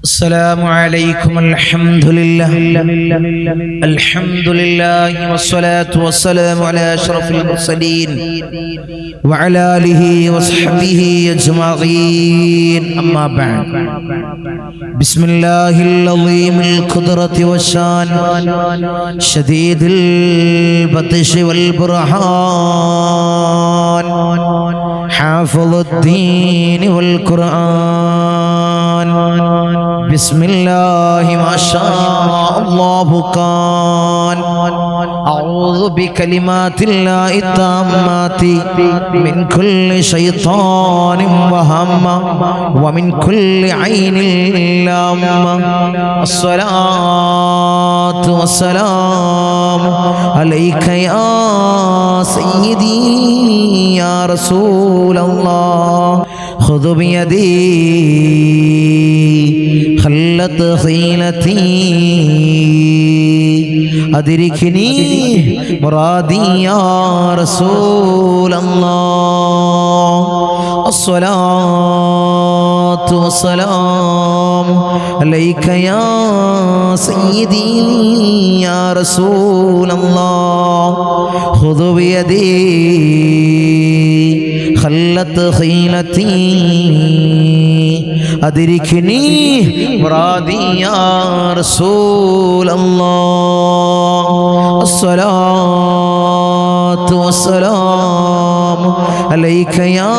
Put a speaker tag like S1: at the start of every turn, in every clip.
S1: السلام عليكم الحمد لله والصلاة والسلام على أشرف المرسلين وعلى آله وصحبه أجمعين أما بعد بسم الله العظيم القدرة والشان شديد البطش والبرهان حافظ الدين والقرآن بسم الله ما شاء الله كان أعوذ بكلمات الله التامات من كل شيطان وهمة ومن كل عين لامة الصلاة والسلام عليك يا سيدي يا رسول الله خذ بيدي خلت خيلتي أدركني مرادي يا رسول الله الصلاة والسلام عليك يا سيدي يا رسول الله خذ بيدي خلت خيلتي أدركني مرادي يا رسول الله الصلاة والسلام عليك يا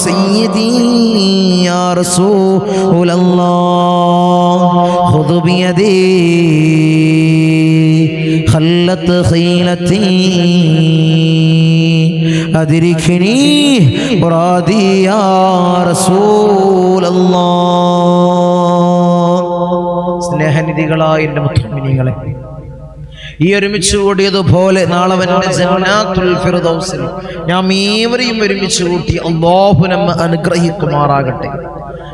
S1: سيدي يا رسول الله خذ بيدي خلت خيلتي أدركني مرادي يا رسول الله സ്നേഹനിധികളായ എൻ്റെ മുഅ്മിനീങ്ങളെ, ഈ ഒരുമിച്ച് കൂടിയതുപോലെ നാളെ ജന്നാത്തുൽ ഫിർദൗസിൽ നാം ഏവരെയും ഒരുമിച്ച് കൂട്ടി അല്ലാഹു നമ്മെ അനുഗ്രഹിക്കുമാറാകട്ടെ.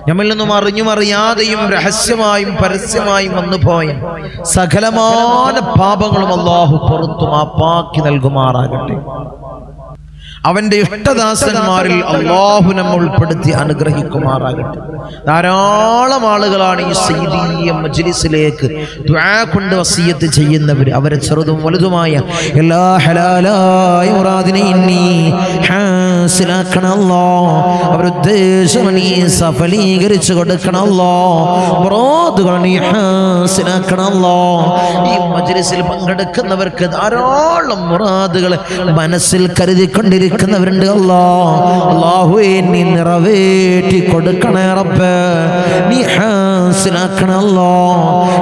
S1: നമ്മിൽ നിന്നും അറിഞ്ഞും അറിയാതെയും രഹസ്യമായും പരസ്യമായും വന്നുപോയ സകലമായ പാപങ്ങളും അല്ലാഹു പുറത്തു മാപ്പാക്കി നൽകുമാറാകട്ടെ. അവന്റെ ഇഷ്ടദാസന്മാരിൽ അല്ലാഹു നമ്മെ ഉൾപ്പെടുത്തി അനുഗ്രഹിക്കുമാറാകട്ടെ. ധാരാളം ആളുകളാണ് ഈ സയ്യിദിയ മജ്ലിസിലേക്ക് ദുആ കൊണ്ട് വസിയത്ത് ചെയ്യുന്നവർ. അവരെ ചെറുതും വലുതുമായ എല്ലാ ഹലാലായ മുറാദിനെയും നീ ഹാസിലാക്കണമല്ലോ. അവരുടെ ഉദ്ദേശം നീ സഫലീകരിച്ചു കൊടുക്കണമല്ലോ. മുറാദുകൾ നീ ഹാസിലാക്കണമല്ലോ. ഈ മജ്ലിസിൽ പങ്കെടുക്കുന്നവർക്ക് ധാരാളം മുറാദുകൾ മനസ്സിൽ കരുതിക്കൊണ്ടിരിക്കുന്നവരുണ്ട്. അല്ലാഹുവേ നീ നിറവേറ്റി കൊടുക്കണേ റബ്ബേ. നീ ഹാസിലാക്കണമല്ലോ,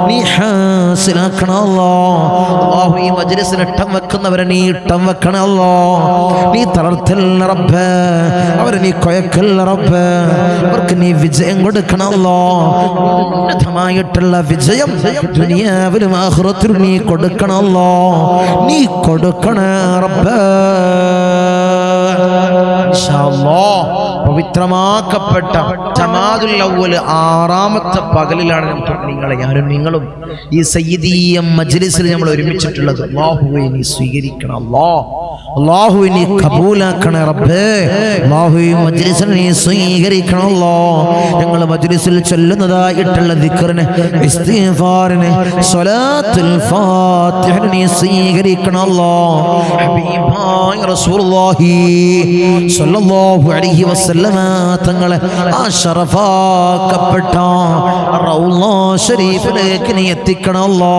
S1: നീ ഹാസിലാക്കണമല്ലോ. അല്ലാഹു ഈ മജ്ലിസിൽ ഇട്ടം വെക്കുന്നവരെ നീ ഇട്ടം വെക്കണമല്ലോ. നീ തളർത്തല്ല റബ്ബേ, അവരെ നീ കൊയക്കല്ല റബ്ബേ. അവർക്ക് നീ വിജയം കൊടുക്കണമല്ലോ. ഉന്നതമായിട്ടുള്ള വിജയം ദുനിയാവിലും ആഖിറത്തിലും നീ കൊടുക്കണമല്ലോ. നീ കൊടുക്കണേ റബ്ബേ. പവിത്രമാക്കപ്പെട്ട ജമാദുൽ അവ്വൽ 6ാമത്തെ പകലിലാണ് നിങ്ങളെ ഞാനും നിങ്ങളും ഈ സയ്യിദിയ മജ്ലിസിൽ നമ്മൾ ഒരുമിച്ചിട്ടുള്ളത്. അല്ലാഹുവേ നീ സ്വീകരിക്കണം. അല്ലാഹുവേ നീ കബൂലാക്കണേ റബ്ബേ. അല്ലാഹുവേ മജ്ലിസിൽ നീ സ്വീകരിക്കണം. ഞങ്ങൾ മജ്ലിസിൽ ചൊല്ലുന്നതായിട്ടുള്ള ദിക്റിനെ, ഇസ്തിഗ്ഫാറിനെ, സ്വലാത്തുൽ ഫാത്തിഹ നീ സ്വീകരിക്കണം. ഹബീബായ റസൂലുള്ളാഹി സ്വല്ലല്ലാഹു അലൈഹി വസല്ലമ തങ്ങളെ ആ ശറഫാക്കപ്പെട്ട റൗള ശരീഫിലേക്ക് നീ എത്തിക്കണമല്ലോ.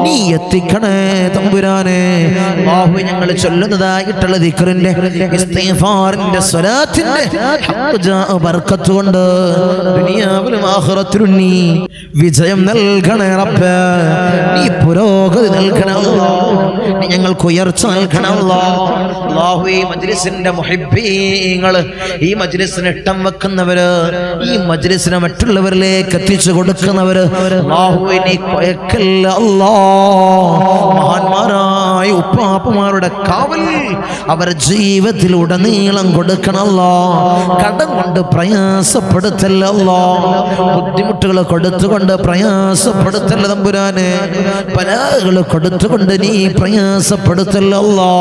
S1: നീ എത്തിക്കണേ തമ്പുരാനെ. അല്ലാഹുവേ ഞങ്ങൾ ചൊല്ലുന്നതായിട്ടുള്ള ദിക്റിന്റെ, ഇസ്തിഗ്ഫാറിന്റെ, സ്വലാത്തിന്റെ ബർക്കത്ത് കൊണ്ട് ദുനിയാവിലും ആഖിറത്തിലും നീ വിജയം നൽകണേ റബ്ബേ. നീ പുരോഗതി നൽകണമല്ലോ. നീ ഞങ്ങൾക്ക് ഉയർച്ച നൽകണമല്ലോ. അല്ലാഹുവേ മജ്ലിസിന്റെ മുഹിബ്ബീങ്ങള്, ഈ മജ്ലിസിന് ഇട്ടം വെക്കുന്നവര്, ഈ മജ്ലിസിനെ മറ്റുള്ളവരിലേക്ക് എത്തിച്ചു കൊടുക്കുന്നവര്, അല്ലാഹുവേ നീ കൊയക്കല്ല അല്ലാഹ്. മഹാന്മാരായ ഉപ്പാപ്പമാരുടെ കാവൽ അവർ ജീവിതത്തിലുടനീളം കൊടുക്കണമല്ലോ. കടം കൊണ്ട് പ്രയാസപ്പെടുത്തല്ലോ. ബുദ്ധിമുട്ടുകൾ കൊടുത്തുകൊണ്ട് പ്രയാസപ്പെടുത്തല്ല തമ്പുരാനെ. പലാകൾ കൊടുത്തുകൊണ്ട് നീ പ്രയാസപ്പെടുത്തല്ലോ.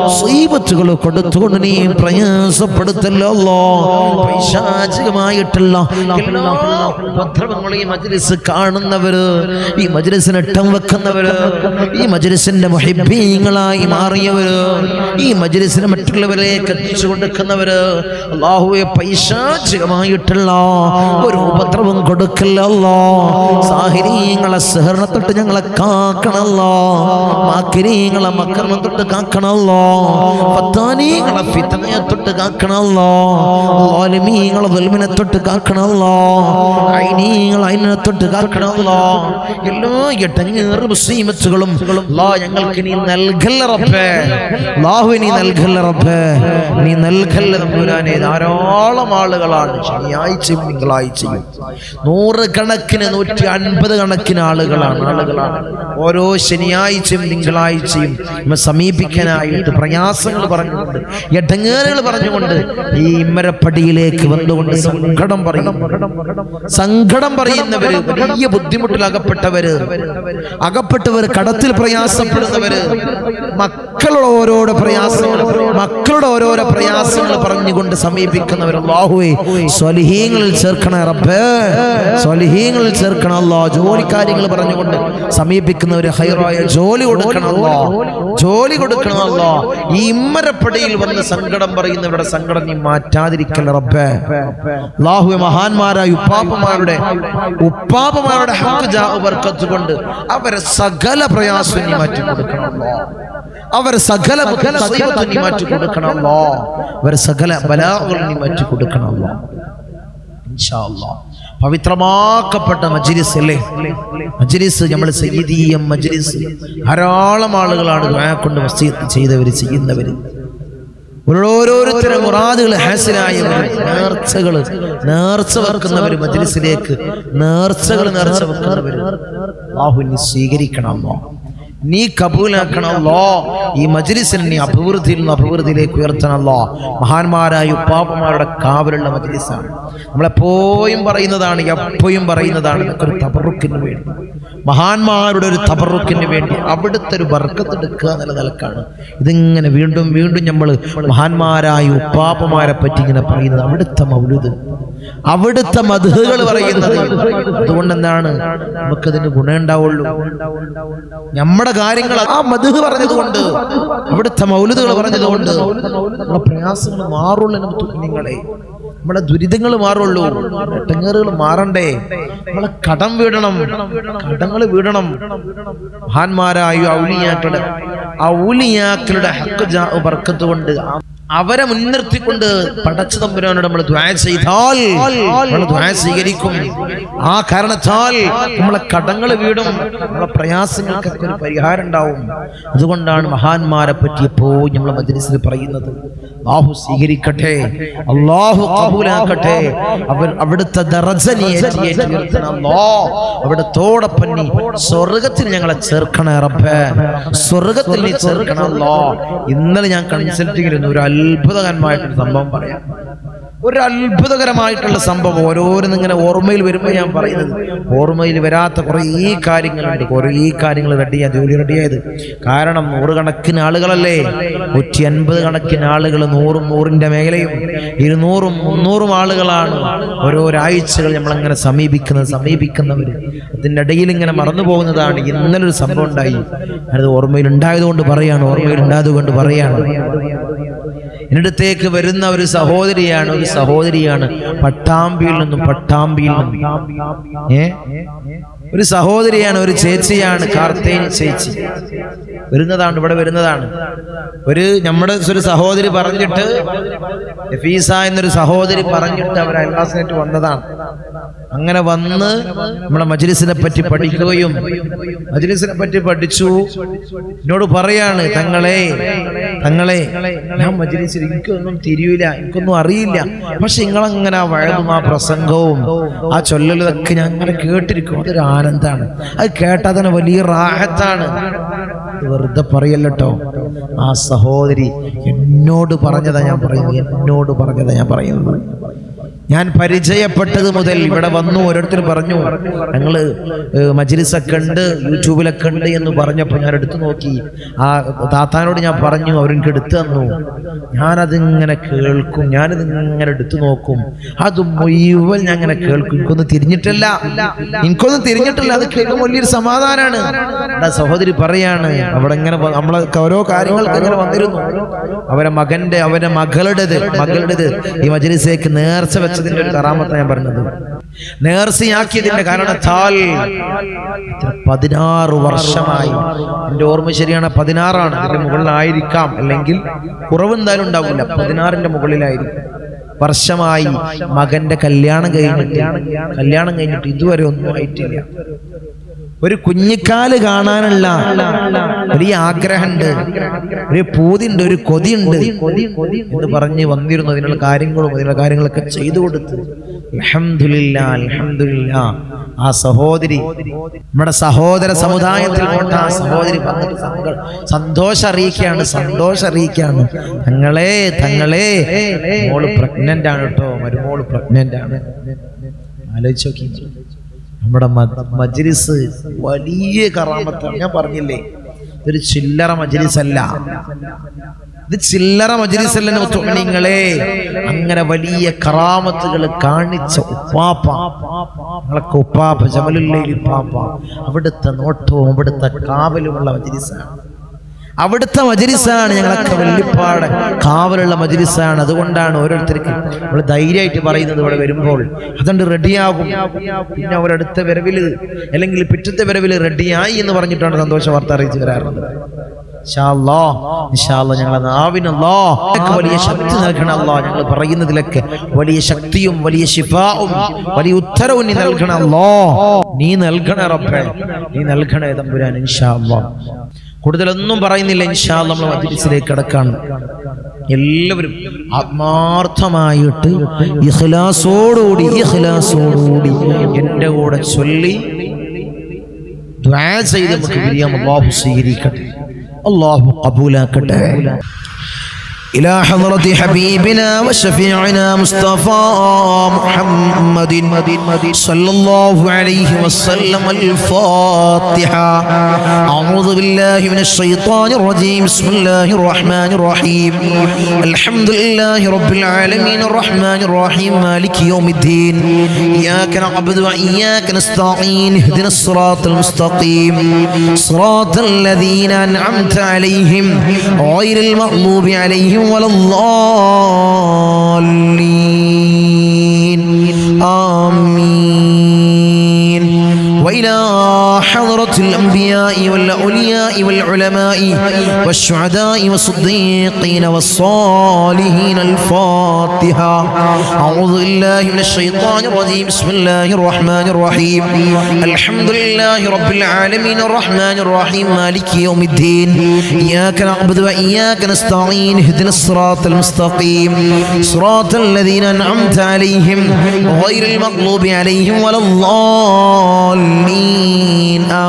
S1: മുസീബത്തുകൾ ആപത്തുകൾ കൊടുത്തുകൊണ്ട് നീ പ്രയാസപ്പെടുത്തല്ലോ അല്ലാഹ്. പൈശാചികമായിട്ടുള്ള എല്ലാ ഉപദ്രവങ്ങളും ഈ മജ്ലിസ് കാണുന്നവര്, ഈ മജ്ലിസിന് ഇട്ടം വെക്കുന്നവര്, ഈ മജ്ലിസിന്റെ മുഹിബ്ബീങ്ങളായി മാറിയവര്, ഈ മജ്ലിസിനെ മറ്റുള്ളവരിലേക്ക് എത്തിച്ചു കൊടുക്കുന്നവര്, അല്ലാഹുവേ പൈശാചികമായിട്ടുള്ള ഒരു ഉപദ്രവം കൊടുക്കല്ലോ. സാഹിരീങ്ങളെ സിഹറിനെ തൊട്ട് ഞങ്ങളെ കാക്കണല്ലോ, മാക്കിരീങ്ങളെ മക്കറിനെ തൊട്ട് കാക്കണല്ലോ, ഫത്താനീങ്ങളെ ഫിത്നയെ തൊട്ട് കാക്കണല്ലോ, ളാലിമീങ്ങളെ ദുൽമിനെ തൊട്ട് കാക്കണല്ലോ, ഐനീങ്ങളെ ഐനിനെ തൊട്ട് കാക്കണല്ലോ. എല്ലാ ഇടങ്ങേറ് മുസീബത്തുകളും അല്ലാഹ് ഞങ്ങൾക്ക് നീ നൽകല്ല റബ്ബേ. അല്ലാഹു നീ നൽകല്ല റബ്ബേ, നീ നൽകല്ല തമ്പുരാനെ. ധാരാളം ആളുകളാണ് ശനിയാഴ്ചയും തിങ്കളാഴ്ചയും, 100 കണക്കിന് 150 കണക്കിന് ആളുകളാണ് ഓരോ ശനിയാഴ്ചയും തിങ്കളാഴ്ചയും നമ്മെ സമീപിക്കാനായിട്ട് പ്രയാസങ്ങൾ പറഞ്ഞുകൊണ്ട്, ഇടങ്ങേറുകൾ പറഞ്ഞുകൊണ്ട് ഈ ഇമ്മരപ്പടിയിലേക്ക് വന്നുകൊണ്ട് സങ്കടം പറയുന്നവര്, വലിയ ബുദ്ധിമുട്ടിൽ അകപ്പെട്ടവര്, കടത്തിൽ പ്രയാസപ്പെടുന്നവര്, മക്കളുടെ ഓരോരോ പ്രയാസങ്ങൾ പറഞ്ഞുകൊണ്ട് സമീപിക്കുന്നവർ, അല്ലാഹുവേ സ്വാലിഹീങ്ങളിൽ ചേർക്കണേ റബ്ബേ, സ്വാലിഹീങ്ങളിൽ ചേർക്കണം അല്ലാഹ്. ജോലിക്കാര്യങ്ങൾ പറഞ്ഞുകൊണ്ട് സമീപിക്കുന്നവര് ഹൈറായ ജോലി കൊടുക്കണം അല്ലാഹ്. ഈ ഇമ്മരപ്പടിയിൽ വന്ന് സങ്കടം പറയുന്നവരുടെ സങ്കടം നീ മാറ്റാതിരിക്കൽ റബ്ബേ. അല്ലാഹുവേ മഹാന്മാരായ ഉപ്പാപ്പമാരുടെ ഹഖ് ജാഅ ബർക്കത്ത് കൊണ്ട് അവരെ സകല പ്രയാസം നീ മാറ്റി കൊടുക്കണം അല്ലാഹ്. അവർ സകല മുസീബത്തും നീ മാറ്റി കൊടുക്കണം അല്ലാഹ്. അവർ സകല ബലാഗുകൾ നീ മാറ്റി കൊടുക്കണം അല്ലാഹ്. ഇൻഷാ അല്ലാഹ് പവിത്രമാക്കപ്പെട്ട മജ്ലിസ് അല്ലേ, മജ്ലിസ് നമ്മൾ സയ്യിദിയ മജ്ലിസ്. ധാരാളം ആളുകളാണ് ദുആ കൊണ്ട് വസിയത്ത് ചെയ്തവര്, ചെയ്യുന്നവര്, ഓരോരുത്തരും മുറാദുകൾ ഹാസിലായവര്, നേർച്ച വെക്കുന്നവര്, മജ്ലിസിലേക്ക് നേർച്ച വെക്കുന്നവര്. അല്ലാഹു നീ സ്വീകരിക്കണം അല്ലാഹ്, നീ കബൂലാക്കണമല്ലോ. ഈ മജ്ലിസിനെ നീ അഭിവൃദ്ധിയിലേക്ക് ഉയർത്തണമല്ലോ. മഹാന്മാരായ ഉപ്പാപ്പമാരുടെ കാവലുള്ള മജ്ലിസാണ്. നമ്മളെപ്പോഴും പറയുന്നതാണ്, എപ്പോഴും പറയുന്നതാണ്, ഒരു തബറുക്കിന് വേണ്ടി, മഹാന്മാരുടെ ഒരു തബറുക്കിന് വേണ്ടി അവിടുത്തെ ഒരു ബർക്കത്ത് എടുക്കുക എന്നുള്ള നിലക്കാണ് ഇതിങ്ങനെ വീണ്ടും വീണ്ടും നമ്മൾ മഹാന്മാരായ ഉപ്പാപ്പമാരെ പറ്റി ഇങ്ങനെ പറയുന്നത്. അവിടുത്തെ മൗലിദ്, അവിടുത്തെ മദ്ഹുകൾ പറയുന്നത്. അതുകൊണ്ട് എന്താണ് നമുക്കതിന് ഗുണം ഉണ്ടാവുള്ളൂ. നമ്മുടെ കാര്യങ്ങൾ ആ മദ്ഹ് പറഞ്ഞതുകൊണ്ട്, അവിടുത്തെ മൗലിദുകൾ പറഞ്ഞതുകൊണ്ട് നമ്മുടെ പ്രയാസങ്ങൾ മാറുള്ളൂ. നിങ്ങളെ നമ്മുടെ ദുരിതങ്ങൾ മാറുള്ളൂ, എട്ടങ്ങേറുകൾ മാറണ്ടേ, നമ്മളെ കടങ്ങൾ വീടണം. മഹാന്മാരായ ഔലിയാക്കളുടെ ഹഖ് ജാഅ ബർക്കത്ത് കൊണ്ട് അവരെ മുൻനിർത്തിക്കൊണ്ട് പടച്ച തമ്പുരാനോട് നമ്മൾ ദുആ ചെയ്താൽ നമ്മൾ ദുആ സ്വീകരിക്കും. ആ കാരണത്താൽ നമ്മളെ കടങ്ങൾ വീടും, നമ്മളെ പ്രയാസങ്ങൾക്കൊക്കെ ഒരു പരിഹാരം ഉണ്ടാവും. അതുകൊണ്ടാണ് മഹാന്മാരെ പറ്റി എപ്പോഴും നമ്മൾ മജ്ലിസിൽ പറയുന്നത്. അല്ലാഹു സ്വീകരിക്കട്ടെ, അല്ലാഹു കബൂലാക്കട്ടെ. അവിടുത്തെ ദറജ നീ ഉയർത്തണം അല്ലാഹ്. അവിടുത്തോടൊപ്പം നീ സ്വർഗ്ഗത്തിൽ ഞങ്ങളെ ചേർക്കണേ റബ്ബേ, സ്വർഗ്ഗത്തിൽ നീ ചേർക്കണം അല്ലാഹ്. ഇന്നലെ ഞാൻ കൺസൾട്ടിങ്ങിരുന്നു, ഒരു അത്ഭുതകരമായിട്ടൊരു സംഭവം പറയാം. ഒരു അത്ഭുതകരമായിട്ടുള്ള സംഭവം ഓരോന്നും ഇങ്ങനെ ഓർമ്മയിൽ വരുമ്പോൾ ഞാൻ പറയുന്നത്. ഓർമ്മയിൽ വരാത്ത കുറേ കാര്യങ്ങളുണ്ട്, കുറേ കാര്യങ്ങൾ ജോലി റെഡിയായത്. കാരണം 100 കണക്കിന് ആളുകളല്ലേ, 150 കണക്കിന് ആളുകൾ, 100ന്റെ മേഖലയും 200-ഉം 300-ഉം ആളുകളാണ് ഓരോരാഴ്ചകൾ നമ്മളങ്ങനെ സമീപിക്കുന്നവര്. അതിൻ്റെ ഇടയിൽ ഇങ്ങനെ മറന്നു പോകുന്നതാണ്. ഇന്നലൊരു സംഭവം ഉണ്ടായി, അത് ഓർമ്മയിൽ ഉണ്ടായതുകൊണ്ട് പറയാണ്. എന്നിടത്തേക്ക് വരുന്ന ഒരു സഹോദരിയാണ് പട്ടാമ്പിയിൽ നിന്നും ഒരു സഹോദരിയാണ്, ഒരു ചേച്ചിയാണ്, കാർത്തേനി ചേച്ചി ഇവിടെ വരുന്നതാണ്. നമ്മുടെ ഒരു സഹോദരി പറഞ്ഞിട്ട്, ഫീസ എന്നൊരു സഹോദരി പറഞ്ഞിട്ട് അവർ അയൽവാസിനായിട്ട് വന്നതാണ്. അങ്ങനെ വന്ന് നമ്മളെ മജ്ലിസിനെ പറ്റി പഠിക്കുകയും മജ്ലിസിനെ പറ്റി പഠിച്ചു. എന്നോട് പറയാണ്, തങ്ങളെ ഞാൻ മജ്ലിസിൽ എനിക്കൊന്നും തിരിയൂല, എനിക്കൊന്നും അറിയില്ല, പക്ഷെ നിങ്ങളങ്ങനെ ആ വഴതും ആ പ്രസംഗവും ആ ചൊല്ലലൊക്കെ ഞാൻ അങ്ങനെ കേട്ടിരിക്കും. അതൊരു ആനന്ദാണ്, അത് കേട്ടാൽ തന്നെ വലിയ റാഹത്താണ്. വെറുതെ പറയല്ലോ. ആ സഹോദരി എന്നോട് പറഞ്ഞതാ ഞാൻ പറയുന്നത്. ഞാൻ പരിചയപ്പെട്ടത് മുതൽ ഇവിടെ വന്നു ഓരോരുത്തർ പറഞ്ഞു ഞങ്ങള് മജ്‌ലിസൊക്കെ ഉണ്ട്, യൂട്യൂബിലൊക്കെ ഉണ്ട് എന്ന് പറഞ്ഞപ്പോൾ ഞാൻ എടുത്തു നോക്കി. ആ താത്താനോട് ഞാൻ പറഞ്ഞു, അവരെനിക്ക് എടുത്തു തന്നു. ഞാനതിങ്ങനെ കേൾക്കും, ഞാനിതിങ്ങനെ എടുത്തു നോക്കും, അത് മുഴുവൻ ഞാൻ ഇങ്ങനെ കേൾക്കും. എനിക്കൊന്നും തിരിഞ്ഞിട്ടില്ല. അത് കേൾക്കുമ്പോൾ വലിയൊരു സമാധാനമാണ്. എന്റെ സഹോദരി പറയാണ്, അവിടെ ഇങ്ങനെ നമ്മളെ ഓരോ കാര്യങ്ങൾക്ക് ഇങ്ങനെ വന്നിരുന്നു. അവരെ മകളുടേത് ഈ മജ്‌ലിസിലേക്ക് നേർച്ച വെച്ചതിന്റെ ഒരു കറാമത്താണ് ഞാൻ പറഞ്ഞത്. നേർച്ചയാക്കിയതിന്റെ കാരണത്താൽ 16 വർഷമായി, എന്റെ ഓർമ്മ ശരിയാണ് 16ആണ്, അതിന്റെ മുകളിലായിരിക്കാം, അല്ലെങ്കിൽ കുറവെന്തായാലും ഉണ്ടാവില്ല, 16ന്റെ മുകളിലായിരിക്കും വർഷമായി മകന്റെ കല്യാണം കഴിഞ്ഞിട്ട് ഇതുവരെ ഒന്നും ആയിട്ടില്ല. ഒരു കുഞ്ഞിക്കാല് കാണാനുള്ള വലിയ ആഗ്രഹമുണ്ട്, ഒരു പൂതിണ്ട്, ഒരു കൊതിയുണ്ട് എന്ന് പറഞ്ഞ് വന്നിരുന്നു. അതിനുള്ള കാര്യങ്ങളൊക്കെ ചെയ്തു കൊടുത്ത് അൽഹംദുലില്ലാ ആ സഹോദരി, നമ്മുടെ സഹോദര സമുദായത്തിൽപ്പെട്ട ആ സഹോദരി സന്തോഷം അറിയിക്കുകയാണ്. തങ്ങളെ മോള് പ്രഗ്നന്റ് ആണ് കേട്ടോ, മരുമോള് പ്രഗ്നന്റ് ആണ്. ആലോചിച്ച് നോക്കി, നമ്മുടെ മജ്‌ലിസ് വലിയ കറാമത്താണ്. ഞാൻ പറഞ്ഞില്ലേ, ഇതൊരു ചില്ലറ മജ്‌ലിസല്ല, മുഅ്മിനീങ്ങളെ. അങ്ങനെ വലിയ കറാമത്തുകൾ കാണിച്ച ഉപ്പാപ്പ ജമലുല്ലൈലി ഉപ്പാപ്പ, അവിടുത്തെ നോട്ടവും അവിടുത്തെ കാവലുമുള്ള മജ്‌ലിസാണ് ഞങ്ങളൊക്കെ വെള്ളിപ്പാട് കാവലുള്ള മജ്‌ലിസാണ്. അതുകൊണ്ടാണ് ഓരോരുത്തർക്ക് നമ്മൾ ധൈര്യമായിട്ട് പറയുന്നത്, ഇവിടെ വരുമ്പോൾ അതുകൊണ്ട് റെഡിയാകും. പിന്നെ അവരടുത്ത വരവില് അല്ലെങ്കിൽ പിറ്റത്തെ വരവില് റെഡിയായി എന്ന് പറഞ്ഞിട്ടാണ് സന്തോഷ വാർത്ത അറിയിച്ചു വരാറുള്ളത്. ഇൻഷാ അല്ലാഹ് ഞങ്ങളെ നാവിന് അല്ലാഹ് വലിയ ശക്തി നൽകണം. അല്ലാഹ് ഞങ്ങൾ പറയുന്നതിലൊക്കെ വലിയ ശക്തിയും വലിയ ശിഫാഉം വലിയ ഉത്തരവും നീ നൽകണം. അല്ലാഹ് നീ നൽകണേ റബ്ബേ, നീ നൽകണേ തമ്പുരാൻ. ഇൻഷാ അല്ലാഹ് കൂടുതലൊന്നും പറയുന്നില്ല. ഇൻഷാ അല്ലാഹ് നമ്മൾ മജ്‌ലിസിലേക്ക് കടക്കാണ്. എല്ലാവരും ആത്മാർത്ഥമായിട്ട് ഇഖ്ലാസോടുകൂടി എൻ്റെ കൂടെ ചൊല്ലി ദുആ ചെയ്ത് നമുക്ക് പിരിയാം. അല്ലാഹു സ്വീകരിക്കട്ടെ, അല്ലാഹു ഖബൂലാക്കട്ടെ. إلى حضرة حبيبنا وشفيعنا مصطفى محمد صلى الله عليه وسلم. الفاتحة. أعوذ بالله من الشيطان الرجيم. بسم الله الرحمن الرحيم. الحمد لله رب العالمين الرحمن الرحيم مالك يوم الدين. إياك نعبد وإياك نستعين. اهدنا الصراط المستقيم صراط الذين أنعمت عليهم غير المغضوب عليهم ولا الضالين. آمين. وإلى حضرة الأنبياء والأولياء والعلماء والشهداء والصديقين والصالحين. الفاتحة. أعوذ بالله من الشيطان الرجيم. بسم الله الرحمن الرحيم. الحمد لله رب العالمين الرحمن الرحيم مالك يوم الدين. إياك نعبد وإياك نستعين. اهدنا الصراط المستقيم صراط الذين أنعمت عليهم غير المغضوب عليهم ولا الضالين.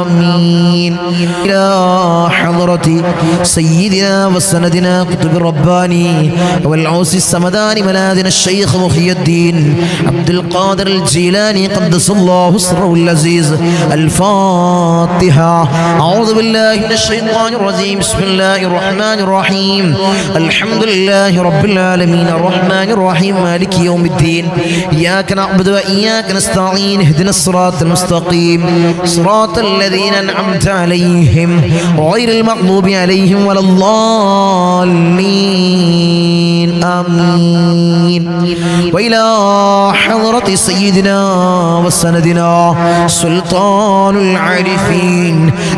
S1: آمين. إلى حضرة سيدنا وسندنا قطب الرباني والعوس السمداني ملاذنا الشيخ محي الدين عبد القادر الجيلاني قدس الله سره العزيز. الفاتحة. أعوذ بالله من الشيطان الرجيم. بسم الله الرحمن الرحيم. الحمد لله رب العالمين الرحمن الرحيم مالك يوم الدين. إياك نعبد وإياك نستعين. اهدنا الصراط المستقيم صراط الذين أنعمت عليهم غير المغضوب عليهم ولا الضالين. آمين. وإلى حضرة سيدنا وسندنا سلطان العارفين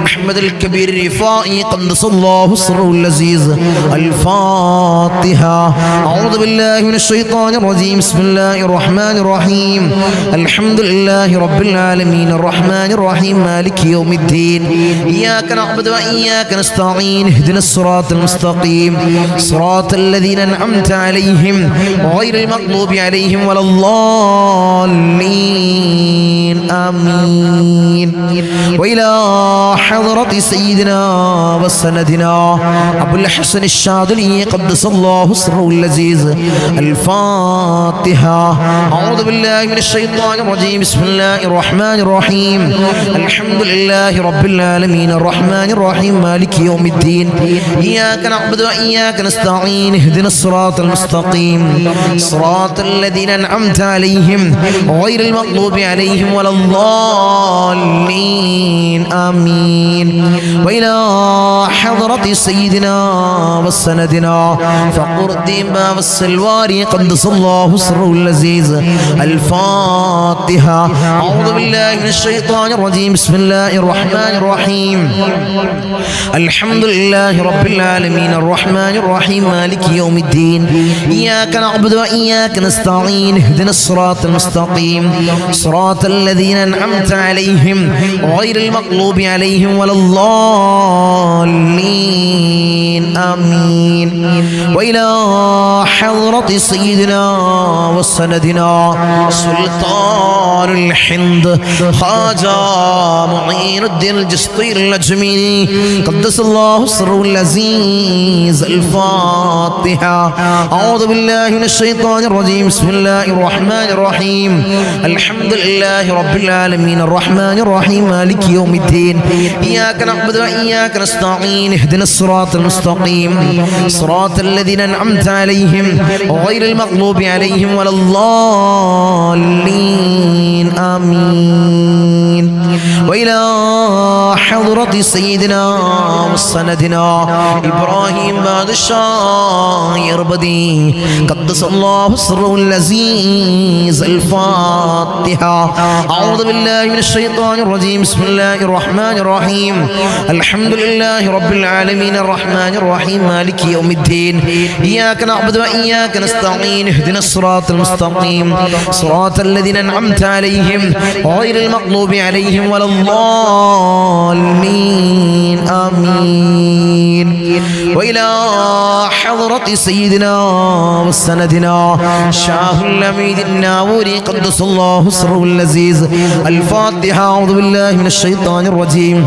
S1: أحمد الكبير الرفائي قدس الله سره العزيز. الفاتحة. أعوذ بالله من الشيطان الرجيم. بسم الله الرحمن الرحيم. الحمد لله رب العالمين الرحمن الرحيم مالك يوم الدين. إياك نعبد وإياك نستعين. اهدنا الصراط المستقيم صراط الذين أنعمت عليهم غير المغضوب عليهم ولا الضالين. آمين وإلى حضرة سيدنا وسندنا أبو الحسن الشاذلي قدس الله سره العزيز الفاتحة أعوذ بالله من الشيطان الرجيم بسم الله الرحمن الرحيم الحمد لله رب العالمين الرحمن الرحيم مالك يوم الدين إياك نعبد وإياك نستعين اهدنا الصراط المستقيم صراط الذين أنعمت عليهم غير المغضوب عليهم ولا الضالين آمين وإلى حضرة سيدنا وسندنا فقر الدين والسلواري قدس الله سره العزيز الفاتحة أعوذ بالله من الشيطان الرجيم بسم الله الرحمن الرحيم الحمد لله رب العالمين الرحمن الرحيم مالك يوم الدين إياك نعبد وإياك نستعين اهدنا الصراط المستقيم صراط الذين أنعمت عليهم غير المغضوب عليهم ولا الضالين آمين وإلى حضرة سيدنا وسندنا سلطان الحند خواجة معين الدين الجسطير الأجميري قدس الله سره العزيز الفاتحة أعوذ بالله من الشيطان الرجيم بسم الله الرحمن الرحيم الحمد لله رب العالمين الرحمن الرحيم مالك يوم الدين إياك نعبد وإياك نستعين اهدنا الصراط المستقيم صراط الذين أنعمت عليهم غير المغضوب عليهم ولا الضالين آمين وإلى حضرة سيدنا وسندنا إبراهيم بادشاه يربدي قدس الله سره العزيز الفاتحة أعوذ بالله من الشيطان الرجيم بسم الله الرحمن الرحيم الحمد لله رب العالمين الرحمن الرحيم مالك يوم الدين إياك نعبد وإياك نستعين اهدنا الصراط المستقيم صراط الذين أنعمت عليهم غير المغضوب عليهم ولا الضالين آمين وإلى حضرة سيدنا وسندنا شاه الأميد الناوري قدس الله سره العزيز الفاتحة أعوذ بالله من الشيطان الرجيم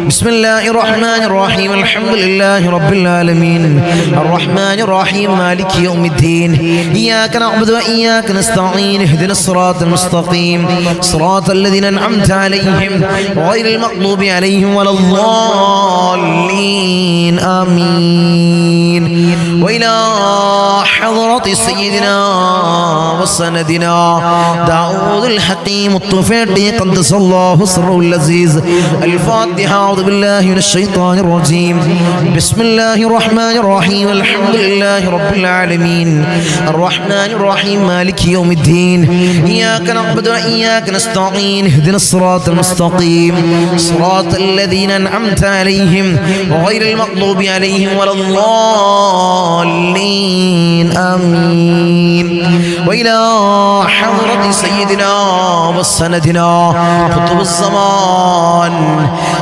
S1: بسم الله الرحمن الرحيم الحمد لله رب العالمين الرحمن الرحيم مالك يوم الدين إياك نعبد وإياك نستعين اهدنا الصراط المستقيم صراط الذين أنعمت عليهم غير المغضوب عليهم ولا الضالين آمين وإلى حضرة سيدنا وسندنا داود الحكيم الطفيلي قدس الله سره العزيز الفاتحة أعوذ بالله من الشيطان الرجيم بسم الله الرحمن الرحيم الحمد لله رب العالمين الرحمن الرحيم مالك يوم الدين إياك نعبد وإياك نستعين اهدنا الصراط المستقيم صراط الذين أنعمت عليهم غير المغضوب عليهم ولا الضالين آمين وإلى حضرة سيدنا وسندنا قطب الزمان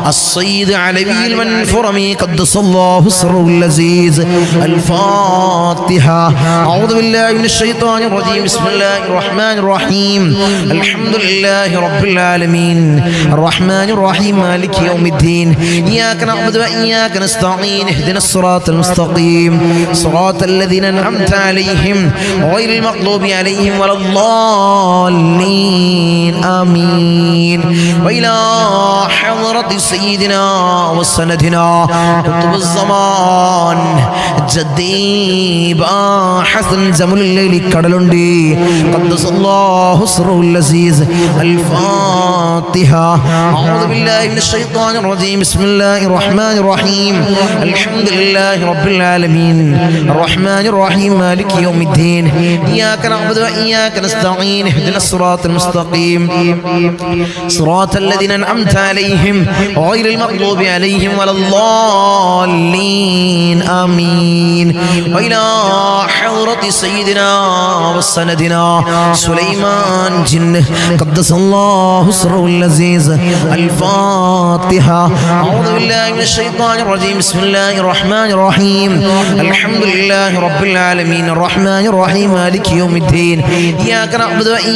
S1: السيد علوي المنفرمي قدس الله سره العزيز الفاتحة أعوذ بالله من الشيطان الرجيم بسم الله الرحمن الرحيم الحمد لله رب العالمين الرحمن الرحيم مالك يوم الدين إياك نعبد وإياك نستعين اهدنا الصراط المستقيم صراط الذين أنعمت عليهم غير المغضوب عليهم ولا الضالين آمين وإلى حضرة سيدنا وسندنا قطب الزمان جدي حسن زمن الليل كدلندي قدس الله سره العزيز الفاتحة أعوذ بالله من الشيطان الرجيم بسم الله الرحمن الرحيم الحمد لله رب العالمين الرحمن الرحيم مالك يوم الدين إياك نعبد وإياك نستعين اهدنا الصراط المستقيم صراط الذين أنعمت عليهم غير المغضوب عليهم ولا الضالين آمين وإلى حضرة سيدنا وسندنا سليمان جن قدس الله سره العزيز الفاتحة أعوذ بالله من الشيطان الرجيم بسم الله الرحمن الرحيم الحمد لله رب العالمين الرحمن الرحيم مالك يوم الدين إياك نعبد وإياك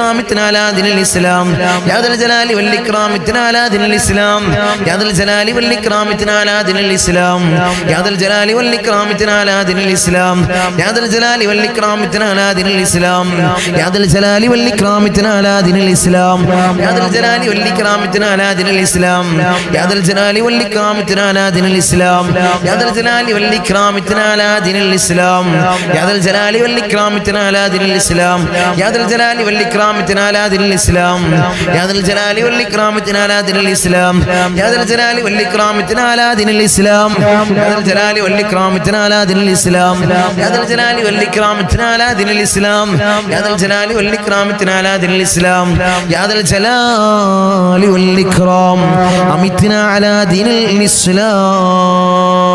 S1: ഇക്റാമിത്തിന അലാ ദീനിൽ ഇസ്ലാം യാ ദൽ ജലാലി വൽ ഇക്റാമിത്തിന അലാ ദീനിൽ ഇസ്ലാം യാ ദൽ ജലാലി വൽ ഇക്റാമിത്തിന അലാ ദീനിൽ ഇസ്ലാം യാ ദൽ ജലാലി വൽ ഇക്റാമിത്തിന അലാ ദീനിൽ ഇസ്ലാം യാ ദൽ ജലാലി വൽ ഇക്റാമിത്തിന അലാ ദീനിൽ ഇസ്ലാം യാ ദൽ ജലാലി വൽ ഇക്റാമിത്തിന അലാ ദീനിൽ ഇസ്ലാം യാ ദൽ ജലാലി വൽ ഇക്റാമിത്തിന അലാ ദീനിൽ ഇസ്ലാം യാ ദൽ ജലാലി വൽ ഇക്റാമിത്തിന അലാ ദീനിൽ ഇസ്ലാം യാ ദൽ ജലാലി വൽ ഇക്റാമിത്തിന അലാ ദീനിൽ ഇസ്ലാം യാ ദൽ ജലാലി വൽ ഇക്റാമിത്തിന അലാ ദീനിൽ ഇസ്ലാം യാ ദൽ ജലാലി വൽ ഇക്റാമിത്തിന അലാ ദീനിൽ ഇസ്ലാം യാ ദൽ ജലാലി വൽ ഇക്റാമിത്തിന അലാ ദീനിൽ ഇസ്ലാം യാ ദൽ ജലാലി വൽ ഇക്റാമിത്തിന അലാ ദീനിൽ ഇസ്ലാം യാ ദൽ ജലാലി വൽ ഇക്റാമിത്തിന അലാ ദീനിൽ ഇസ്ലാം യാ ദൽ ജലാലി വൽ ഇക്റാമിത്തിന അലാ ദീനിൽ ഇസ്ലാം യാ ദൽ ജലാലി വൽ ഇക്റാമിത്തിന അലാ ദീനിൽ ഇസ്ലാം യാ ദൽ ജലാലി വൽ ഇക്റാം അമിത്തിന അലാ ദീനിൽ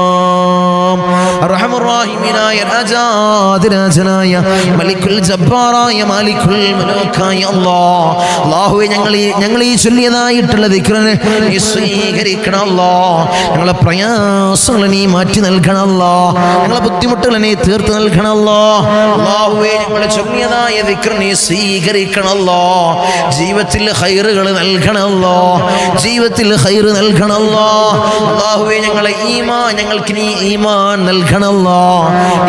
S1: ഇസ്ലാം അർഹമുർ റഹീമിനായ രാജാതിരാജനായ മലിക്കുൽ ജബ്ബാറായ മാലിക്കുൽ മലൂക്കായ അല്ലാഹുവേ ഞങ്ങൾ ഈ ചൊല്ലിയതായിട്ടുള്ള ദിക്റിനെ നീ സ്വീകരിക്കണം അല്ലാഹ് ഞങ്ങളെ പ്രയാസങ്ങളെ നീ മാറ്റി നൽകണം അല്ലാഹ് ഞങ്ങളെ ബുദ്ധിമുട്ടുകളെ നീ തീർത്ത് നൽകണം അല്ലാഹ് അല്ലാഹുവേ ഞങ്ങൾ ചൊല്ലിയതായ ദിക്റിനെ നീ സ്വീകരിക്കണം അല്ലാഹ് ജീവിതത്തിൽ ഖൈറുകൾ നൽകണം അല്ലാഹ് ജീവിതത്തിൽ ഖൈർ നൽകണം അല്ലാഹ് അല്ലാഹുവേ ഞങ്ങളെ ഈമാൻ ഞങ്ങൾക്ക് നീ ഈമാൻ നൽകണം അല്ലാഹ്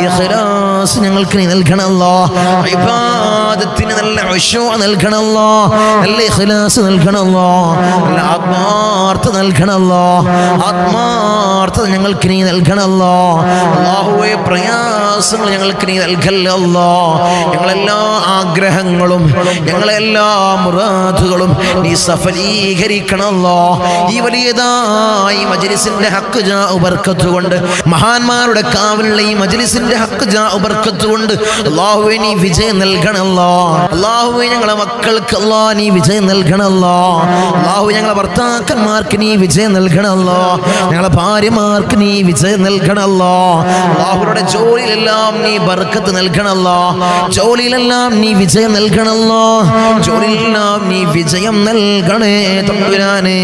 S1: ഇഖ്ലാസ് ഞങ്ങൾക്ക് നീ നൽകണം അല്ലാഹ് ഇബാദത്തിന് നല്ല ഖുശൂ' നൽകണം അല്ലാഹ് നല്ല ഇഖ്ലാസ് നൽകണം അല്ലാഹ് നല്ല ആത്മാർത്ഥത നൽകണം അല്ലാഹ് ആത്മാർത്ഥത ഞങ്ങൾക്ക് നീ നൽകണം അല്ലാഹ് അല്ലാഹുവേ പ്രയാസങ്ങൾ ഞങ്ങൾക്ക് നീ നൽകല്ല അല്ലാഹ് ഞങ്ങളെല്ലാ ആഗ്രഹങ്ങളും ഞങ്ങളെല്ലാ മുറാദുകളും നീ സഫലീകരിക്കണം അല്ലാഹ് ഈ വലിയതായി മജ്ലിസിന്റെ ഹഖ് ജാ ബർക്കത്ത് കൊണ്ട് മഹാന്മാരുടെ കാവലുള്ള ഈ മജ്ലിസിന്റെ ഹഖ് ജാ ബർക്കത്ത് കൊണ്ട് അല്ലാഹുവേ നീ വിജയം നൽകണം അല്ലാഹ് അല്ലാഹുവേ ഞങ്ങളെ മക്കൾക്ക് അല്ലാഹ് നീ വിജയം നൽകണം അല്ലാഹ് അല്ലാഹു ഞങ്ങളെ ഭർത്താക്കന്മാർക്ക് നീ വിജയം നൽകണം അല്ലാഹ് ഞങ്ങളെ ഭാര്യമാർക്ക് നീ വിജയം നൽകണം അല്ലാഹ് അല്ലാഹുവിന്റെ ജോലിയിലെല്ലാം നീ ബർക്കത്ത് നൽകണം അല്ലാഹ് ജോലിയിലെല്ലാം നീ വിജയം നൽകണം അല്ലാഹ് ജോലിയിലെല്ലാം നീ വിജയം നൽകണേ തമ്പുരാനേ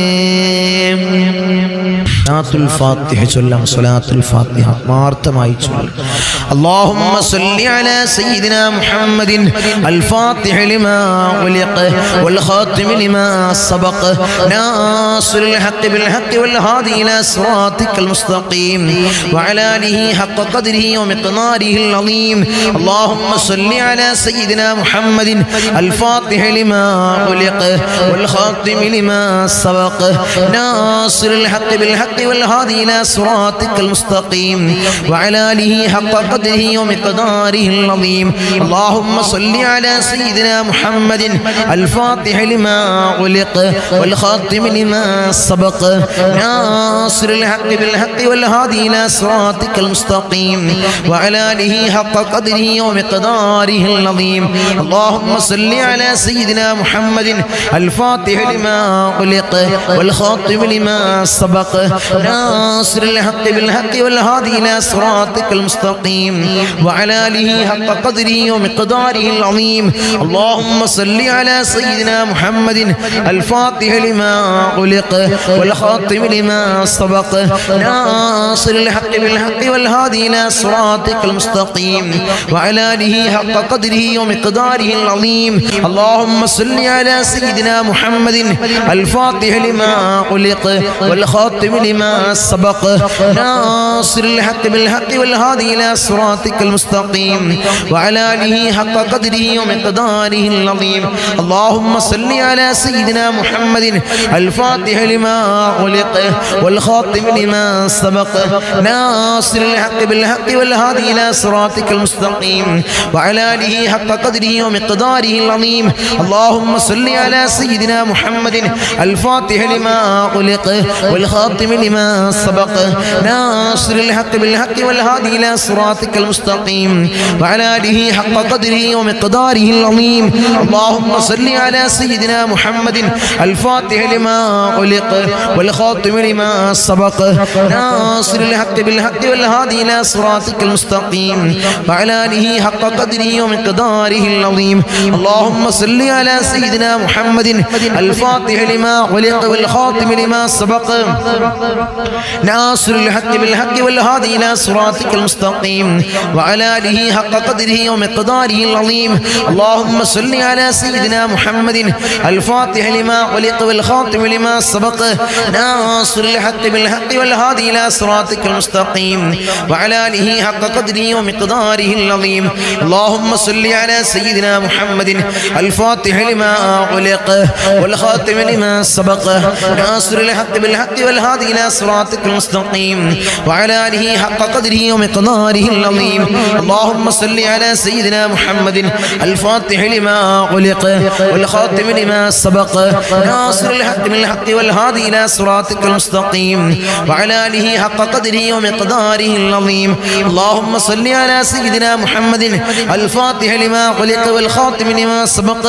S1: സലാത്തുൽ ഫാത്തിഹ ചൊല്ലാം സലാത്തുൽ ഫാത്തിഹ ആത്മാർത്ഥമായി ചൊല്ലാം അല്ലാഹുമ്മ സ്വല്ലി അലാ സയ്യിദിനാ മുഹമ്മദിൻ അൽ ഫാത്തിഹ ലിമാ ഉലിഖ വൽ ഖാതിമ ലിമാ സബഖ നാസിറുൽ ഹഖ് ബിൽ ഹഖ് വൽ ഹാദി ഇലാ സിറാത്തിക്കൽ മുസ്തഖീം വഅലാ ആലിഹി ഹഖ ഖദ്രിഹി വമിഖ്ദാരിഹിൽ അളീം അല്ലാഹുമ്മ സ്വല്ലി അലാ സയ്യിദിനാ മുഹമ്മദിൻ അൽ ഫാത്തിഹ ലിമാ ഉലിഖ വൽ ഖാതിമ ലിമാ സബഖ നാസിറുൽ ഹഖ് ബിൽ ഹഖ് والهادي إلى صراطك المستقيم وعلى آله حق قدره ومقداره العظيم اللهم صل على سيدنا محمد الفاتح لما أغلق والخاتم لما سبق ناصر الحق بالحق والهادي إلى صراطك المستقيم وعلى آله حق قدره ومقداره العظيم اللهم صل على سيدنا محمد الفاتح لما أغلق والخاتم لما سبق ناصر الحق بالحق والهادي إلى صراطك المستقيم وعلى آله حق قدره ومقداره العظيم اللهم صل على سيدنا محمد الفاتح لما أغلق والخاتم لما سبق ناصر الحق بالحق والهادي إلى صراطك المستقيم وعلى آله حق قدره ومقداره العظيم اللهم صل على سيدنا محمد الفاتح لما أغلق والخاتم لما سبق ناصر الحق بالحق والهادي إلى صراطك المستقيم وعلى آله حق قدره ومقداره العظيم اللهم صل على سيدنا محمد الفاتح لما أغلق والخاتم لما سبق ناصر الحق بالحق والهادي إلى صراطك المستقيم وعلى آله حق قدره ومقداره العظيم اللهم صل على سيدنا محمد الفاتح لما أغلق والخاتم لما سبق ناصر الحق بالحق والهادي إلى صراطك المستقيم وعلى آله حق قدره ومقداره العظيم اللهم صل على سيدنا محمد الفاتح لما أغلق والخاتم لما سبق ناصر الحق بالحق والهادي إلى صراطك المستقيم وعلى آله حق قدره ومقداره العظيم اللهم صل على سيدنا محمد الفاتح لما أغلق والخاتم لما سبق ناصر الحق بالحق والهادي إلى صراطك المستقيم وعلى آله حق قدره ومقداره العظيم. اللهم صل على سيدنا محمد الفاتح لما أغلق والخاتم لما سبق ناصر الحق بالحق والهادي إلى صراطك المستقيم وعلى آله حق قدره ومقداره العظيم. اللهم صل على سيدنا محمد الفاتح لما أغلق والخاتم لما سبق ناصر الحق بالحق والهادي إلى صراطك المستقيم وعلى آله حق قدره ومقداره العظيم. اللهم صل على سيدنا محمد الفاتح لما أغلق والخاتم لما سبق ناصر الحق بالحق والهادي إلى صراطك المستقيم وعلى آله حق قدره ومقداره العظيم. اللهم صل على سيدنا محمد الفاتح لما أغلق والخاتم لما سبق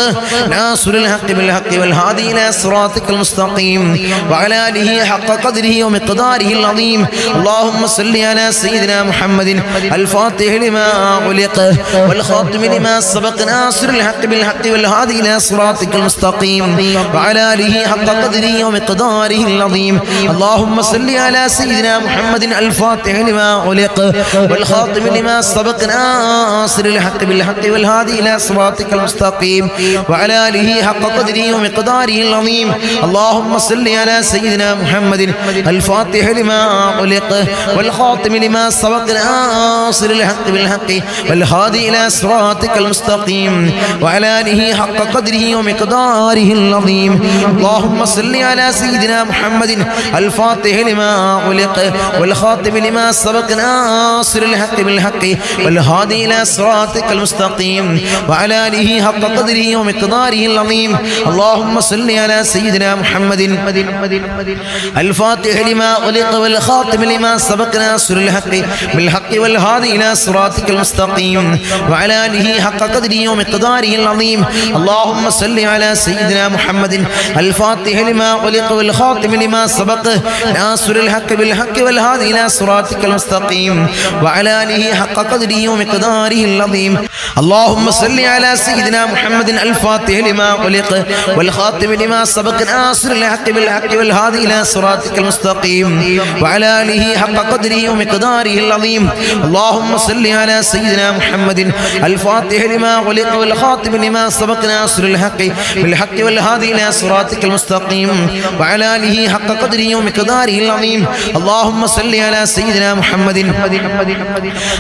S1: ناصر الحق بالحق والهادي إلى صراطك المستقيم وعلى آله حق قدره ومقداره العظيم. اللهم صل على سيدنا محمد الفاتح لما أغلق والخاتم لما سبق ناصر الحق بالحق والهادي إلى صراطك المستقيم وعلى آله حق قدره ومقداره العظيم. اللهم صل على سيدنا محمد الفاتح لما أغلق والخاتم لما سبق ناصر الحق بالحق والهادي إلى صراطك المستقيم وعلى آله حق قدره ومقداره العظيم. اللهم صل على سيدنا محمد الفاتح لما أغلق والخاتم لما سبق ناصر الحق بالحق والهادي إلى صراطك المستقيم وعلى آله حق قدره ومقداره العظيم. اللهم صل على سيدنا محمد الفاتح لما أغلق والخاتم لما سبق ناصر الحق بالحق والهادي إلى صراطك المستقيم وعلى آله حق قدره ومقداره العظيم. اللهم صل على سيدنا محمد الفاتح لما أغلق والخاتم لما سبق ناصر الحق بالحق والهادي إلى صراطك المستقيم وعلى آله حق قدره ومقداره العظيم. اللهم صل على سيدنا محمد الفاتح لما أغلق والخاتم لما سبق ناصر الحق بالحق والهادي إلى صراطك المستقيم وعلى آله حق قدره ومقداره العظيم. اللهم صل على سيدنا محمد الفاتح لما أغلق والخاتم لما سبق ناصر الحق بالحق والهادي إلى صراطك المستقيم وعلى آله حق قدره ومقداره العظيم. اللهم صل على سيدنا محمد الفاتح لما أغلق والخاتم لما سبق ناصر الحق بالحق والهادي إلى صراطك المستقيم وعلى آله حق قدره ومقداره العظيم. اللهم صل على سيدنا محمد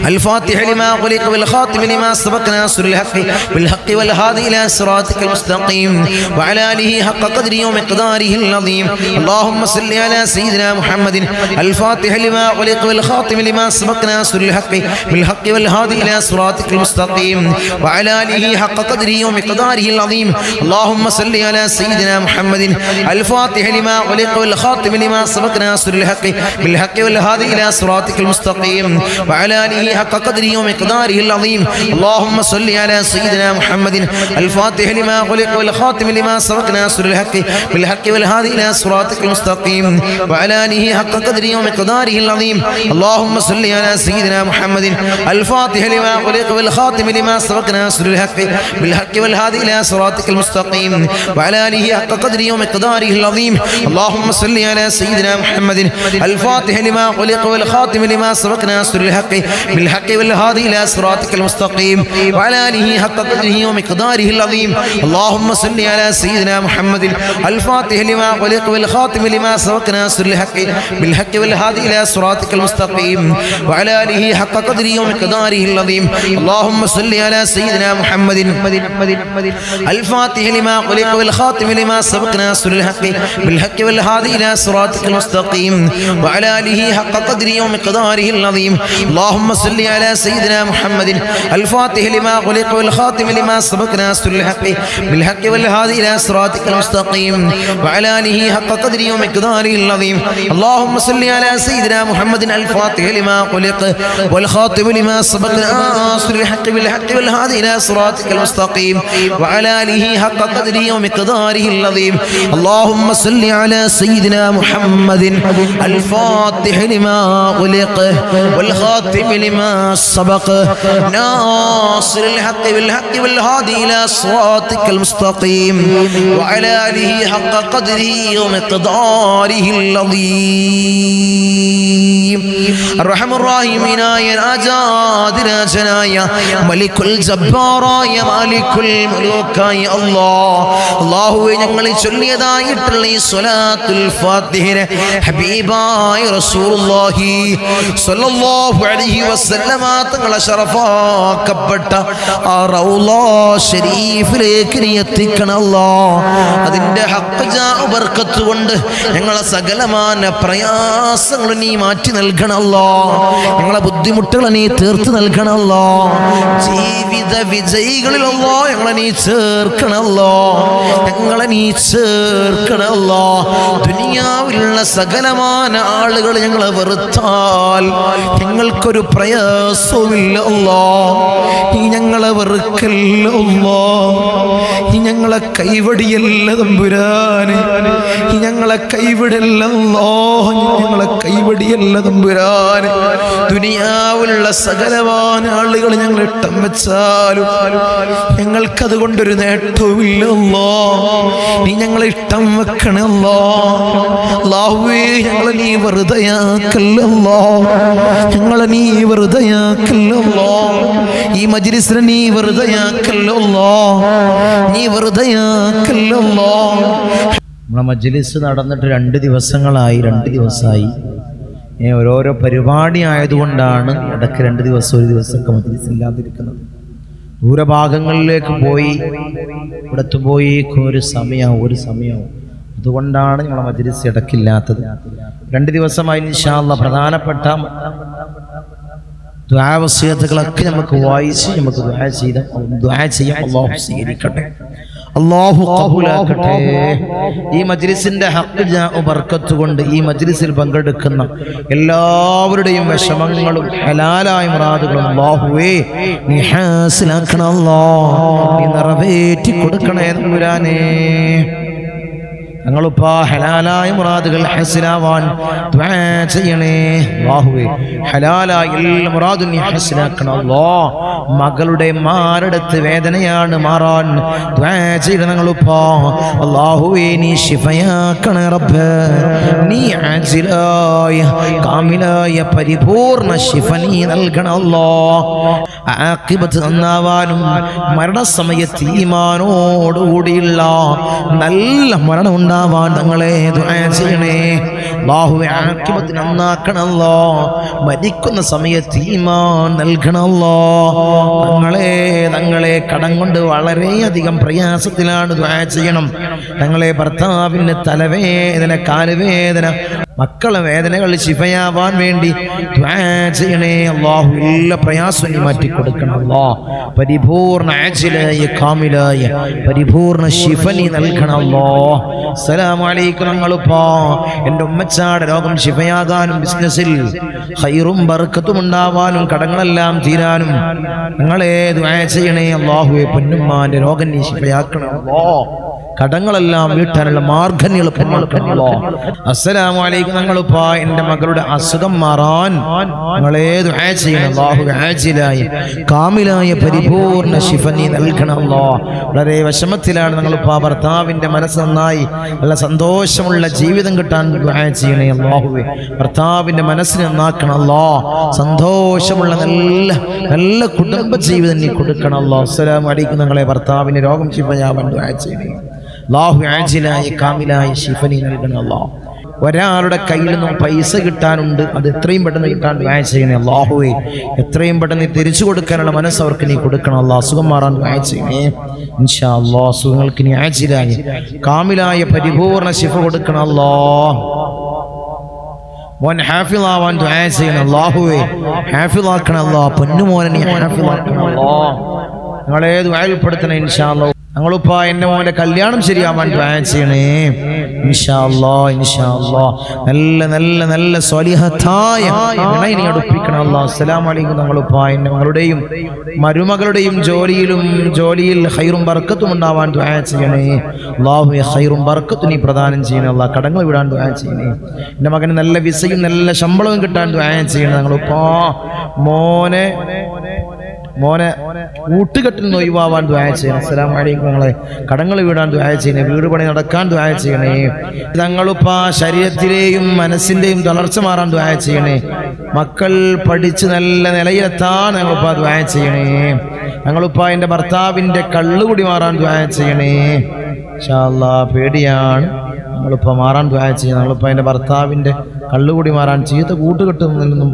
S1: الفاتح لما أغلق والخاتم لما سبق ناصر الحق بالحق والهادي إلى صراطك المستقيم وعلى آله حق قدره ومقداره العظيم. اللهم صل على سيدنا محمد الفاتح لما أغلق والخاتم لما سبق ناصر الحق بالحق والهادي إلى صراطك المستقيم وعلى آله حق قدره ومقداره العظيم. اللهم صل على سيدنا محمد الفاتح لما أغلق والخاتم لما سبق ناصر الحق بالحق والهادي إلى صراطك المستقيم وعلى آله حق قدره ومقداره العظيم. اللهم صل على سيدنا محمد الفاتح لما أغلق والخاتم لما سبق ناصر الحق بالحق والهادي إلى صراطك المستقيم وعلى آله حق قدره ومقداره العظيم. اللهم صل على سيدنا محمد الفاتح لما أغلق والخاتم لما سبق ناصر الحق بالحق والهادي إلى صراطك المستقيم وعلى آله حق قدره ومقداره العظيم. اللهم صل على سيدنا محمد الفاتح لما أغلق والخاتم لما سبق ناصر الحق بالحق والهادي إلى صراطك المستقيم وعلى آله حق قدره ومقداره العظيم. اللهم صل على سيدنا محمد الفاتح لما أغلق والخاتم لما سبق ناصر الحق بالحق والهادي إلى صراطك المستقيم وعلى آله حق قدره ومقداره العظيم. اللهم صل على سيدنا محمد الفاتح لما أغلق والخاتم لما سبق ناصر الحق بالحق والهادي إلى صراطك المستقيم وعلى آله حق قدره ومقداره العظيم. اللهم صل على سيدنا محمد الفاتح لما أغلق والخاتم لما سبق ناصر الحق بالحق والهادي إلى صراطك المستقيم وعلى آله حق قدره ومقداره العظيم. اللهم صل على سيدنا محمد الفاتح لما أغلق والخاتم لما سبق ناصر الحق بالحق والهادي إلى صراطك المستقيم وعلى آله حق قدره ومقداره العظيم. اللهم صل على سيدنا محمد الفاتح لما أغلق والخاتم لما سبق ناصر الحق بالحق والهادي إلى صراطك المستقيم وعلى آله حق قدره ومقداره العظيم. العظيم الرحم الراحمين يا രാജാതിരാജനായ മലിക്കുൽ ജബ്ബാറായ മാലിക്കുൽ മുലൂക്കായ അല്ലാഹുവേ ഞങ്ങൾ ചൊല്ലിയതായിട്ടുള്ള ഈ സ്വലാത്തുൽ ഫാത്തിഹയെ ഹബീബായ റസൂലുള്ളാഹി സ്വല്ലല്ലാഹു അലൈഹി വസല്ലമ തങ്ങളെ ശറഫാക്കപ്പെട്ട ആ റൗള ശരീഫിലേക്ക് നീ എത്തിക്കണം അല്ലാഹ്. അതിന്റെ ഹഖ് ജാ ബർക്കത്ത് കൊണ്ട് ഞങ്ങളെ സകലമാന പ്രയാസങ്ങൾ നീ മാറ്റി നൽകണം അല്ലാഹ്. ഞങ്ങളെ ബുദ്ധിമുട്ടുകൾ നീ തീർത്ത് നൽകണം അല്ലാഹ്. ജീവിത വിജയികളിൽ അല്ലാഹ് ഞങ്ങളെ നീ ചേർക്കണം അല്ലാഹ്. ഞങ്ങളെ നീ ചേർക്കണം അല്ലാഹ്. ദുനിയാവിലുള്ള സകലമാന ആളുകൾ ഞങ്ങളെ വെറുത്താൽ ഞങ്ങൾക്കൊരു പ്രയാസവുമില്ല അല്ലാഹ്. നീ ഞങ്ങളെ വെറുക്കല്ല അല്ലാഹ്. നീ ഞങ്ങളെ കൈവടിയല്ല തമ്പുരാനെ. നീ ഞങ്ങളെ കൈവിടല്ല അല്ലാഹ്. ഞങ്ങളെ കൈവടിയല്ല തമ്പുരാനെ. ദുനിയാവിലുള്ള സകലമായ ആളുകൾ ഞങ്ങൾ ഇട്ടം വെച്ചാലും ഞങ്ങൾക്കത് കൊണ്ടൊരു നേട്ടവുമില്ല അല്ലാഹ്. നീ ഞങ്ങളെ ഇട്ടം വെക്കണേ അല്ലാഹ്. അല്ലാഹുവേ ഞങ്ങളെ നീ വെറുതെയാക്കല്ല അല്ലാഹ്. ഞങ്ങളെ നീ വെറുതെയാക്കല്ല അല്ലാഹ്. ഈ മജ്ലിസിനെ നീ വെറുതെയാക്കല്ല അല്ലാഹ്. നീ വെറുതെയാക്കല്ല അല്ലാഹ്. നമ്മളെ മജ്ലിസ് നടന്നിട്ട് 2 ദിവസങ്ങളായി. 2 ദിവസമായി. ഓരോരോ പരിപാടി ആയതുകൊണ്ടാണ് ഇടയ്ക്ക് 2 ദിവസം 1 ദിവസമൊക്കെ മജ്ലിസ് ഇല്ലാതിരിക്കുന്നത്. ദൂരഭാഗങ്ങളിലേക്ക് പോയി ഇവിടത്ത് പോയേക്കും ഒരു സമയവും. അതുകൊണ്ടാണ് നമ്മളെ മജ്ലിസ് ഇടയ്ക്കില്ലാത്തത്. 2 ദിവസമായി ഇൻഷാ അല്ലാഹ് പ്രധാനപ്പെട്ട ദുആ വസിയത്തുകളൊക്കെ നമുക്ക് വായിച്ച് നമുക്ക് ദുആ ചെയ്യാം. അല്ലാഹു സ്വീകരിക്കട്ടെ, അല്ലാഹു ഖബൂലാക്കട്ടെ. ഈ മജ്ലിസിന്റെ ഹഖ് ജാ ബർക്കത്ത് കൊണ്ട് ഈ മജ്ലിസിൽ പങ്കെടുക്കുന്ന എല്ലാവരുടെയും വിഷമങ്ങളും ഹലാലായ മുറാദുകളും അല്ലാഹുവേ നീ ഹാസിലാക്കണം അല്ലാഹ്. നീ നിറവേറ്റി കൊടുക്കണേ തമ്പുരാനേ. ഞങ്ങളിപ്പോ ഹലാലായ മുറാദുകൾ ഹസിലാവാൻ ദുആ ചെയ്യണേ അല്ലാഹുവേ. ഹലാലായ എല്ലാ മുറാദും നീ ഹസിലാക്കണം അല്ലാഹ്. മകളുടെ മാരടത്ത് വേദനയാണ് മാറാൻ ദുആ ചെയ്യണം ഞങ്ങളിപ്പോ. അല്ലാഹുവേ നീ ശിഫയാക്കണേ റബ്ബേ. നീ ആജിലായ കാമിലായ പരിപൂർണ ശിഫ നീ നൽകണം അല്ലാഹ്. ആഖിബത്ത് നന്നാവാനും മരണസമയത്ത് ഈമാനോടുകൂടിയുള്ള നല്ല മരണം ഉണ്ടാവാൻ ഞങ്ങളെ ദുആ ചെയ്യണേ അല്ലാഹുവേ. ആഖിബത്ത് നന്നാക്കണം അല്ലാഹ്. മരിക്കുന്ന സമയത്ത് ഈമാൻ നൽകണം അല്ലാഹ്. ഞങ്ങളെ കടം കൊണ്ട് വളരെയധികം പ്രയാസത്തിലാണ് ദുആ ചെയ്യണം. ഞങ്ങളെ ഭർത്താവിന് തലവേദന, കാലുവേദന, മക്കളെ വേദനകൾ ശിഫയാവാൻ വേണ്ടി ദുആ ചെയ്യണേ അല്ലാഹു. എല്ലാ പ്രയാസവും നീ മാറ്റി കൊടുക്കണം അല്ലാഹ്. പരിപൂർണ ആജിലായ കാമിലായ പരിപൂർണ ശിഫ നീ നൽകണം അല്ലാഹ്. അസ്സലാമു അലൈക്കും. ഞങ്ങളിപ്പോ എൻ്റെ ഉമ്മച്ചാടെ രോഗം ശിഫയാകാനും ബിസിനസ്സിൽ ഖൈറും ബർക്കത്തും ഉണ്ടാവാനും കടങ്ങളെല്ലാം തീരാനും ഞങ്ങളെ ദുആ ചെയ്യണേ അല്ലാഹുവേ. പൊന്നുമ്മാന്റെ രോഗം നീ ശിഫയാക്കണം അല്ലാഹ്. കടങ്ങളെല്ലാം വീട്ടാനുള്ള മാർഗ്ഗം എളുപ്പമാക്കണല്ലോ. അസ്സലാമു അലൈക്കും. ഞങ്ങളിപ്പോ എൻ്റെ മകളുടെ അസുഖം മാറാൻ ഞങ്ങളെ ദുആ ചെയ്യണം അല്ലാഹു. ആജിലായ കാമിലായ പരിപൂർണ ശിഫ നീ നൽകണം അല്ലാഹ്. വളരെ വിഷമത്തിലാണ് ഞങ്ങളിപ്പോ. ഭർത്താവിൻ്റെ മനസ്സ് നന്നായി നല്ല സന്തോഷമുള്ള ജീവിതം കിട്ടാൻ ദുആ ചെയ്യണേ അല്ലാഹുവേ. ഭർത്താവിൻ്റെ മനസ്സിനെ നന്നാക്കണം അല്ലാഹ്. സന്തോഷമുള്ള നല്ല കുടുംബ ജീവിതം നീ കൊടുക്കണം അല്ലാഹ്. അസ്സലാമു അലൈക്കും. ഞങ്ങളെ ഭർത്താവിൻ്റെ രോഗം ശിഫയാവാൻ ദുആ ചെയ്യണേ അല്ലാഹു. ആജിലായ കാമിലായ ശിഫ നീ നൽകണം അല്ലാഹ്. ഒരാളുടെ കയ്യിൽ നിന്നും പൈസ കിട്ടാനുണ്ട്, അത് എത്രയും പെട്ടെന്ന് കിട്ടാൻ ദുആ ചെയ്യണേ അല്ലാഹുവേ. എത്രയും പെട്ടെന്ന് തിരിച്ചു കൊടുക്കാനുള്ള മനസ്സ് അവർക്ക് നീ കൊടുക്കണം അല്ലാഹ്. അസുഖം മാറാൻ ദുആ ചെയ്യണേ ഇൻഷാ അല്ലാഹ്. അസുഖങ്ങൾക്ക് നീ ആജിലായ കാമിലായ പരിപൂർണ ശിഫ കൊടുക്കണം അല്ലാഹ്. മോൻ ഹാഫിളാവാൻ ദുആ ചെയ്യണം അല്ലാഹുവേ. ഹാഫിളാക്കണം അല്ലാഹ്. പൊന്നുമോനെ നീ ഹാഫിളാക്കണം അല്ലാഹ്. ഞങ്ങളെ ദുആയിൽപ്പെടുത്തണേ ഇൻഷാ അല്ലാഹ്. ഞങ്ങളിപ്പോ എൻ്റെ മോൻ്റെ കല്യാണം ശരിയാവാൻ ദുആ ചെയ്യണേ ഇൻഷാ അല്ലാഹ്. ഇൻഷാ അല്ലാഹ്. നല്ല സ്വാലിഹത്തായ ഇണയെ നീ അടുപ്പിക്കണം അല്ലാഹ്. അസ്സലാമു അലൈക്കും. ഞങ്ങളിപ്പോ എൻ്റെ മകളുടെയും മരുമകളുടെയും ജോലിയിൽ ഖൈറും ബർക്കത്തും ഉണ്ടാവാൻ ദുആ ചെയ്യണേ അല്ലാഹുവേ. ഖൈറും ബർക്കത്തും നീ പ്രദാനം ചെയ്യണേ അല്ലാഹ്. കടങ്ങൾ വിടാൻ ദുആ ചെയ്യണേ. എൻ്റെ മകന് നല്ല വിസയും നല്ല ശമ്പളവും കിട്ടാൻ ദുആ ചെയ്യണേ. ഞങ്ങളിപ്പോ മോനെ മോനെ കൂട്ടുകെട്ടിൽ നിന്ന് ഒഴിവാവാൻ ദുആ ചെയ്യണം. അസ്സലാമു അലൈക്കും. ഞങ്ങളെ കടങ്ങൾ വീടാൻ ദുആ ചെയ്യണേ, വീട് പണി നടക്കാൻ ദുആ ചെയ്യണേ. തങ്ങളുപ്പ ശരീരത്തിലെയും മനസ്സിന്റെയും തളർച്ച മാറാൻ ദുആ ചെയ്യണേ. മക്കൾ പഠിച്ച് നല്ല നിലയിലെത്താൻ ഞങ്ങളുപ്പ ദുആ ചെയ്യണേ. ഞങ്ങളുപ്പ എൻ്റെ ഭർത്താവിൻ്റെ കള്ളുകുടി മാറാൻ ദുആ ചെയ്യണേ. ഇൻഷാ അല്ലാഹ് പേടിയാണ്, ഞങ്ങളിപ്പോ മാറാൻ ദുആ ചെയ്യണം. ഞങ്ങളിപ്പോ എൻ്റെ ഭർത്താവിൻ്റെ കള്ളുകുടി മാറാൻ, ചീത്ത കൂട്ടുകെട്ടിൽ നിന്നും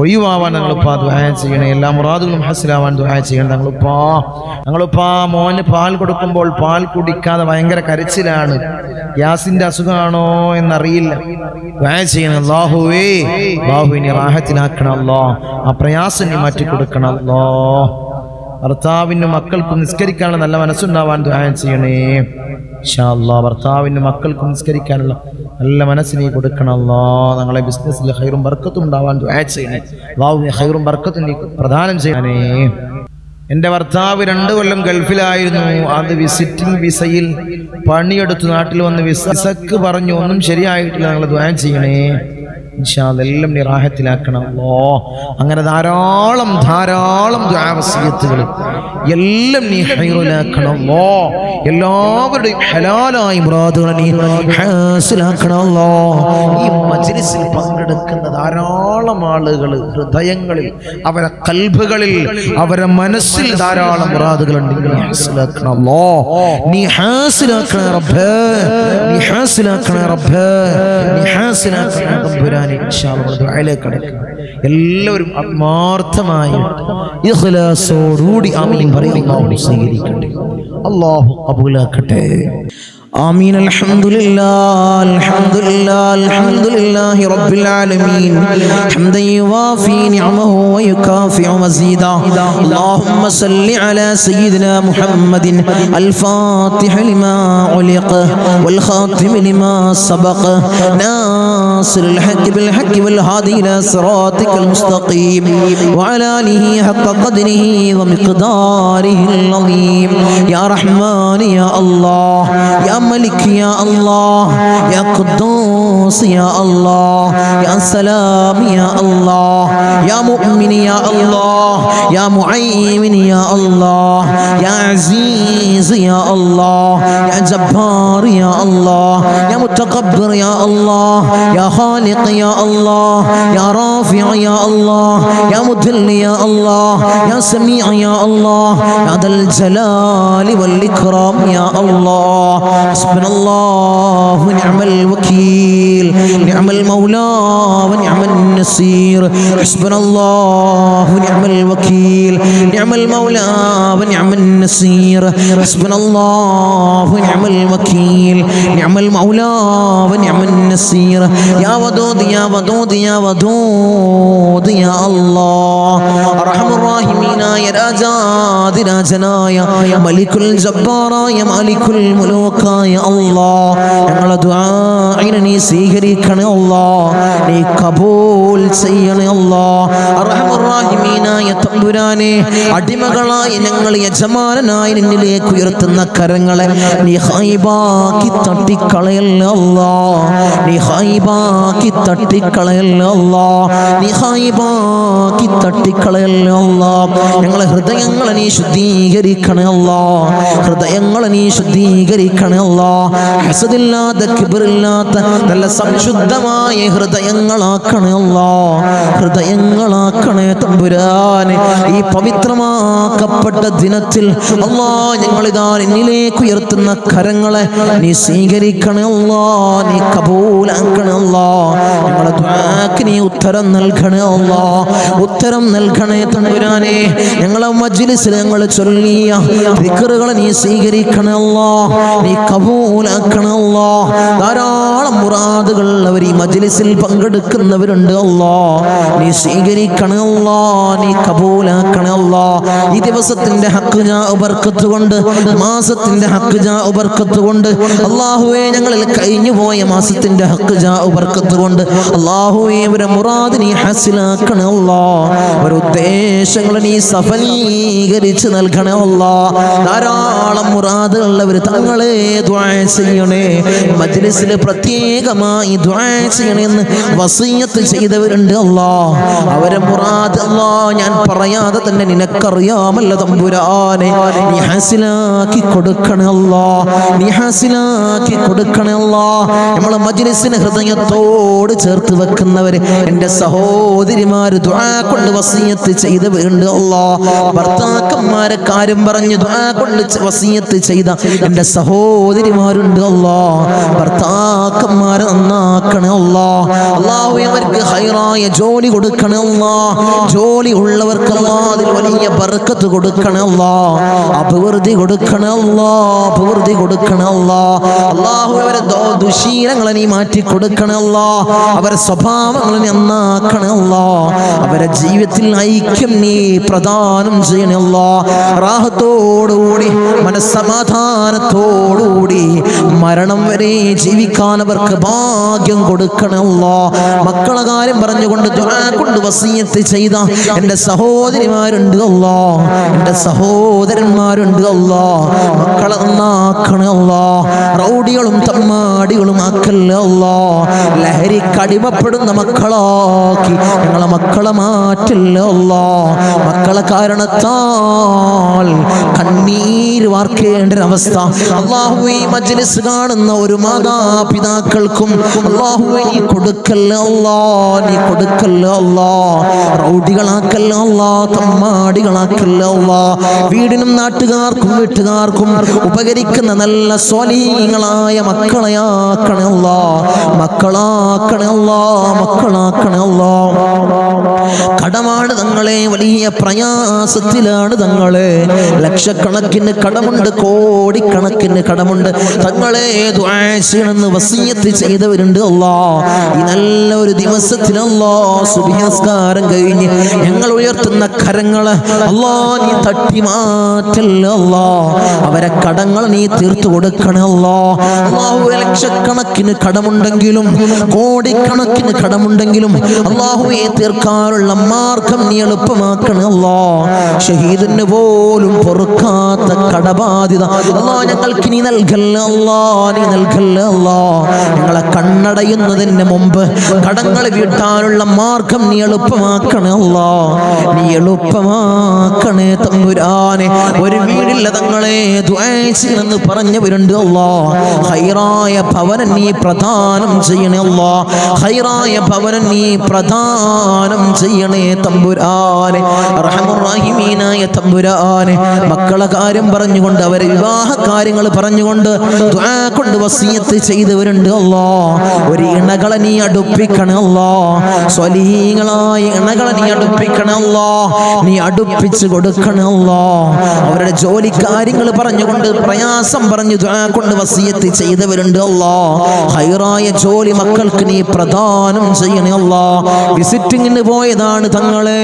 S1: ഒഴിവാവാൻ ഞങ്ങളിപ്പോ ദുആ ചെയ്യണേ. എല്ലാ മുറാദുകളും ഹസ്സലാവാൻ ദുആ ചെയ്യണം. ഞങ്ങളിപ്പോ മോന് പാൽ കൊടുക്കുമ്പോൾ പാൽ കുടിക്കാതെ ഭയങ്കര കരച്ചിലാണ്. ഗ്യാസിന്റെ അസുഖമാണോ എന്നറിയില്ല. ദുആ ചെയ്യണം. അല്ലാഹുവേ, അല്ലാഹുവിനെ റാഹത്തിലാക്കണം അല്ലാഹ്, ആ പ്രയാസം നീ മാറ്റി കൊടുക്കണം അല്ലാഹ്. ഭർത്താവിനും മക്കൾക്കും നിസ്കരിക്കാനുള്ള നല്ല മനസ്സുണ്ടാവാൻ ദുആ ചെയ്യണേ. ഇൻഷാ അല്ലാഹ് ഭർത്താവിനും മക്കൾക്കും നിസ്കരിക്കാനുള്ള നല്ല മനസ്സ് നീ കൊടുക്കണം അല്ലാഹ്. ഞങ്ങളെ ബിസിനസ്സിൽ ഖൈറും ബർക്കത്തും ഉണ്ടാവാൻ ദുആ ചെയ്യണേ. അല്ലാഹുവേ, ഖൈറും ബർക്കത്തും നീ പ്രദാനം ചെയ്യണേ. എൻ്റെ ഭർത്താവ് 2 കൊല്ലം ഗൾഫിലായിരുന്നു. അത് വിസിറ്റിംഗ് വിസയിൽ പണിയെടുത്ത് നാട്ടിൽ വന്ന് വിസക്ക് പറഞ്ഞു, ഒന്നും ശരിയായിട്ടില്ല. ഞങ്ങൾ ദുആ ചെയ്യണേ. ഇൻഷാ അല്ലാഹ് എല്ലാം നീ റാഹത്തിലാക്കണം അല്ലാഹ്. അങ്ങനെ ധാരാളം ദുആ വസിയത്തുകൾ എല്ലാം നീ ഹൈറുലാക്കണം അല്ലാഹ്. എല്ലാവരുടെയും ഹലാലായ മുറാദുകൾ നീ ഹാസിലാക്കണം അല്ലാഹ്. ഈ മജ്ലിസിൽ പങ്കെടുക്കുന്ന ധാരാളം ആളുകൾ ഹൃദയങ്ങളിൽ, അവരെ ഖൽബുകളിൽ, അവരെ മനസ്സിൽ ധാരാളം മുറാദുകളുണ്ട്. നീ ഹാസിലാക്കണം അല്ലാഹ്. നീ ഹാസിലാക്കണം റബ്ബേ, നീ ഹാസിലാക്കണം റബ്ബേ, നീ ഹാസിലാക്കണം തമ്പുരാനെ. ഇൻഷാ അല്ലാഹ് ദുആയിലേക്ക് കടക്കുക. എല്ലാവരും ആത്മാർത്ഥമായി ഇഖ്ലാസോടുകൂടി ആമീൻ പറയും. അല്ലാഹു സ്വീകരിക്കട്ടെ, അല്ലാഹു ഖബൂലാക്കട്ടെ. آمين. الحمد لله رب العالمين حمدا يوافي نعمه ويكافئ مزيدا. اللهم صل على سيدنا محمد الفاتح لما علق والخاتم لما سبق ناصر الحق بالحق والهادي إلى صراطك المستقيم وعلى آله حق قدره ومقداره العظيم. يا رحمن يا الله، يا ملك يا الله، يا قدوس يا الله، يا سلام يا الله، يا مؤمن يا الله، يا معين يا الله، يا عزيز يا الله، يا جبار يا الله، يا متكبر يا الله، يا خالق يا الله، يا رافع يا الله، يا مذل يا الله، يا سميع يا الله، يا ذا الجلال والإكرام يا الله. حسبنا الله ونعم الوكيل، نعم المولى ونعم النصير. حسبنا الله ونعم الوكيل، نعم المولى ونعم النصير. حسبنا الله ونعم الوكيل، نعم المولى ونعم النصير. يا ودود يا ودود يا ودود يا الله. أرحم الراحمين يا راجاد راجناയ മലിക്കുൽ ജബ്ബാറായ മാലിക്കുൽ മുലൂക്കായ അല്ലാഹ്, ഞങ്ങളുടെ ദുആഇനെ നീ സ്വീകരിക്കണേ അല്ലാഹ്, നീ കബൂൽ ചെയ്യണേ അല്ലാഹ്. അർഹമർ റഹീമീനായ തമ്പുരാനെ, അടിമകളായ ഞങ്ങൾ യജമാനനായി നിന്നിലേക്ക് ഉയർത്തുന്ന കരങ്ങളെ നീ ഖൈബാക്കി തട്ടിക്കളയല്ലേ അല്ലാഹ്, നീ ഖൈബാക്കി തട്ടിക്കളയല്ലേ അല്ലാഹ്, നീ ഖൈബാക്കി തട്ടിക്കളയല്ലേ അല്ലാഹ്. ഞങ്ങളെ ഹൃദയങ്ങളെ നീ ശുദ്ധീകരിക്കണേ അല്ലാഹ്, ഹൃദയങ്ങളെ നീ ശുദ്ധീകരിക്കണേ അല്ലാഹ്. ഹസദില്ലാത്ത കിബ്റില്ലാത്ത നല്ല സംശുദ്ധമായ ഹൃദയങ്ങളാക്കണേ അല്ലാഹ്, ഹൃദയങ്ങളാക്കണേ തമ്പുരാനെ. ഈ പവിത്രമാക്കപ്പെട്ട ദിനത്തിൽ അല്ലാഹ് ഞങ്ങളിതാ നിന്നിലേക്ക് ഉയർത്തുന്ന കരങ്ങളെ നീ സ്വീകരിക്കണേ അല്ലാഹ്, നീ കബൂലാക്കണേ അല്ലാഹ്. ഞങ്ങളുടെ ദുആക്ക് നീ ഉത്തരം നൽകണേ അല്ലാഹ്, ഉത്തരം നൽകണേ തമ്പുരാനെ. ഞങ്ങളെ മജ്ലിസിൽ ഞങ്ങൾ ചൊല്ലിയ ദിക്റുകളെ നീ സ്വീകരിക്കണേ അല്ലാഹ്, നീ കബൂലാക്കണേ അല്ലാഹ്. ധാരാളം മുറാദുകൾ അവർ ഈ മജ്ലിസിൽ പങ്കെടുക്കുന്നവരുണ്ട് അല്ലാഹ്, നീ സ്വീകരിക്കണേ അല്ലാഹ്, നീ കബൂലാക്കണേ അല്ലാഹ്. ഈ ദിവസത്തിന്റെ ഹക്ക് ജാ ബർക്കത്ത് കൊണ്ട്, മാസത്തിന്റെ ഹക്ക് ജാ ബർക്കത്ത് കൊണ്ട് അല്ലാഹുവേ, ഞങ്ങളിൽ കഴിഞ്ഞു പോയ മാസത്തിന്റെ ഹക്ക് ജാ ബർക്കത്ത് കൊണ്ട് അല്ലാഹുവേ, അവരെ മുറാദ് നീ ഹസിലാക്കണേ അല്ലാഹ്, അവരുടെ ഉദ്ദേശങ്ങൾ നീ സഫലീകരിച്ച് നൽകണേ അല്ലാഹ്. ധാരാളം മുറാദുള്ളവർ തങ്ങളെ ദുആ ചെയ്യണേ. മജ്ലിസിൽ പ്രത്യേകമായി പ്രത്യേകമായി ദുആ ചെയ്യണമെന്ന് വസിയ്യത്ത് ചെയ്തവരുണ്ട് അല്ലാഹ്. അവരെ മുറാദ് അല്ലാഹ് ഞാൻ പറയാതെ തന്നെ നിനക്കറിയാമല്ലോ തമ്പുരാനെ, നീ ഹാസിലാക്കി കൊടുക്കണേ അല്ലാഹ്, നീ ഹാസിലാക്കി കൊടുക്കണേ അല്ലാഹ്. നമ്മളെ മജ്ലിസിനെ ഹൃദയത്തോട് ചേർത്ത് വെക്കുന്നവര് എൻ്റെ സഹോദരിമാര് ദുആ കൊണ്ട് വസിയ്യത്ത് ചെയ്തവരുണ്ട് അല്ലാഹ്. ഭർത്താക്കന്മാരെ കാര്യം പറഞ്ഞ് ദുആ കൊണ്ട് വസിയ്യത്ത് ചെയ്ത എൻ്റെ സഹോദരിമാരുണ്ട് അല്ലാഹ്. ഭർത്താക്കന്മാരെ നന്നാക്കണേ അല്ലാഹ്. അല്ലാഹു അവർക്ക് ഹൈറായ ജോലി കൊടുക്കണേ അല്ലാഹ്. ജോലി ഉള്ളവർക്ക് അല്ലാഹ് അതിൽ വലിയ ബർക്കത്ത് കൊടുക്കണേ അല്ലാഹ്. അഭിവൃദ്ധി കൊടുക്കണേ അല്ലാഹ്, അഭിവൃദ്ധി കൊടുക്കണേ അല്ലാഹ്. അല്ലാഹു അവരെ ദുശീലങ്ങളെ നീ മാറ്റി കൊടുക്കണേ അല്ലാഹ്. അവരെ സ്വഭാവങ്ങളെ നന്നാക്കണേ അല്ലാഹ്. അവരെ ജീവിതത്തിൽ ഐക്യം നീ പ്രദാനം ചെയ്യണേ അല്ലാഹ്. റാഹത്തോടുകൂടി മനസ്സമാധാനത്തോടുകൂടി മരണം വരെ ജീവിക്കാൻ അവർക്ക് ഭാഗ്യം കൊടുക്കണേ അല്ലാഹ്. മക്കളെ കാര്യം പറഞ്ഞുകൊണ്ട് ദുആ കൊണ്ട് വസിയ്യത്ത് ചെയ്ത എൻ്റെ സഹോദരിമാരുണ്ട് അല്ലാഹ്, എൻ്റെ സഹോദരന്മാരുണ്ട് അല്ലാഹ്. മക്കളെ നന്നാക്കണേ അല്ലാഹ്. റൗഡികളും തമ്മാടികളും ആക്കല്ലേ അല്ലാഹ്. ലഹരിക്കടിമപ്പെടുന്ന മക്കളാക്കി ഞങ്ങളെ മക്കളെ മാറ്റല്ലേ അല്ലാഹ്. മക്കളെ കാരണത്താൽ കണ്ണീര് വാർക്കേണ്ട ഒരവസ്ഥ അല്ലാഹുവേ ഈ മജ്ലിസ് കാണുന്ന ഒരു മാതാപിതാക്കൾക്കും അല്ലാഹുവേ നീ കൊടുക്കല്ലേ അല്ലാഹ്, നീ കൊടുക്കല്ലേ അല്ലാഹ്. റൗഡികളാക്കല്ലേ അല്ലാഹ്, തമ്മാടികളാക്കല്ലേ അല്ലാഹ്. വീടിനും നാട്ടുകാർക്കും വീട്ടുകാർക്കും ഉപകരിക്കുന്ന നല്ല സ്വാലിഹീങ്ങളായ മക്കളെയാക്കണേ അല്ലാഹ്, മക്കളാക്കണേ അല്ലാഹ്, മക്കളാക്കണേ അല്ലാഹ്. കടമാണ് തങ്ങളെ, വലിയ പ്രയാസത്തിലാണ് തങ്ങളെ. ലക്ഷക്കണക്കിന് കടമുണ്ട്, കോടിക്കണക്കിന് കടമുണ്ട് തങ്ങളെ. ദുആ ചെയ്യണമെന്ന് വസിയ്യത്ത് ചെയ്തവരുണ്ട് അല്ലാഹ്. ഈ നല്ല ഒരു ദിവസത്തിൽ അല്ലാഹ് സുബ്ഹി നിസ്കാരം കഴിഞ്ഞ് ഞങ്ങൾ ഉയർത്തുന്ന കരങ്ങള് അല്ലാഹ് നീ തട്ടി മാറ്റല്ലേ അല്ലാഹ്. അവരെ കടങ്ങൾ നീ തീർത്തു കൊടുക്കണേ അല്ലാഹ്. അല്ലാഹു ലക്ഷക്കണക്കിന് കടമുണ്ടെങ്കിലും കോടിക്കണക്കിന് കടമുണ്ടെങ്കിലും അല്ലാഹുവേ തീർക്കാനുള്ള മാർഗം നീ എളുപ്പമാക്കണേ അല്ലാഹ്. ഷഹീദിന് പോലും പൊറുക്കാത്ത കടബാധ്യത അല്ലാഹ് ഞങ്ങൾക്ക് നീ നൽകല്ലേ അല്ലാഹ്, നീ നൽകല്ലേ അല്ലാഹ്. ഞങ്ങളെ കണ്ണടയുന്നതിന് മുമ്പ് കടങ്ങൾ വീട്ടാനുള്ള മാർഗം നീ എളുപ്പമാക്കണേ അല്ലാഹ്, നീ എളുപ്പമാക്കണേ തമ്പുരാനെ. ഒരു വീടില്ല തങ്ങളെ ദുആ ചെയ്യണമെന്ന് പറഞ്ഞവരുണ്ട് അല്ലാഹ്. ഹൈറായ ഭവനം നീ പ്രദാനം ചെയ്യണേ അല്ലാഹ്, ഹൈറായ ഭവനം നീ പ്രദാനം ചെയ്യണേ തമ്പുരാനെ, അർഹമുർ റഹീമീനായ തമ്പുരാനെ. മക്കളെ കാര്യം പറഞ്ഞുകൊണ്ട് അവരെ വിവാഹ കാര്യങ്ങൾ പറഞ്ഞുകൊണ്ട് ദുആ കൊണ്ട് വസിയ്യത്ത് ചെയ്തവരുണ്ട് അല്ലാഹ്. ഒരു ഇണകളെ നീ അടുപ്പിക്കണേ അല്ലാഹ്, സ്വലീഹീങ്ങളായ ഇണകളെ നീ അടുപ്പിക്കണേ അല്ലാഹ്, നീ അടുപ്പിച്ച് കൊടുക്കണേ അല്ലാഹ്. അവരുടെ ജോലി കാര്യങ്ങൾ പറഞ്ഞുകൊണ്ട് പ്രയാസം പറഞ്ഞു ദുആ കൊണ്ട് വസിയ്യത്ത് ചെയ്തവരുണ്ട് അല്ലാഹ്. ഹൈറായ ജോലി മക്കൾക്ക് നീ പ്രദാനം ചെയ്യണേ അല്ലാഹ്. വിസിറ്റിങ്ങിന് പോയതാണ് തങ്ങളെ,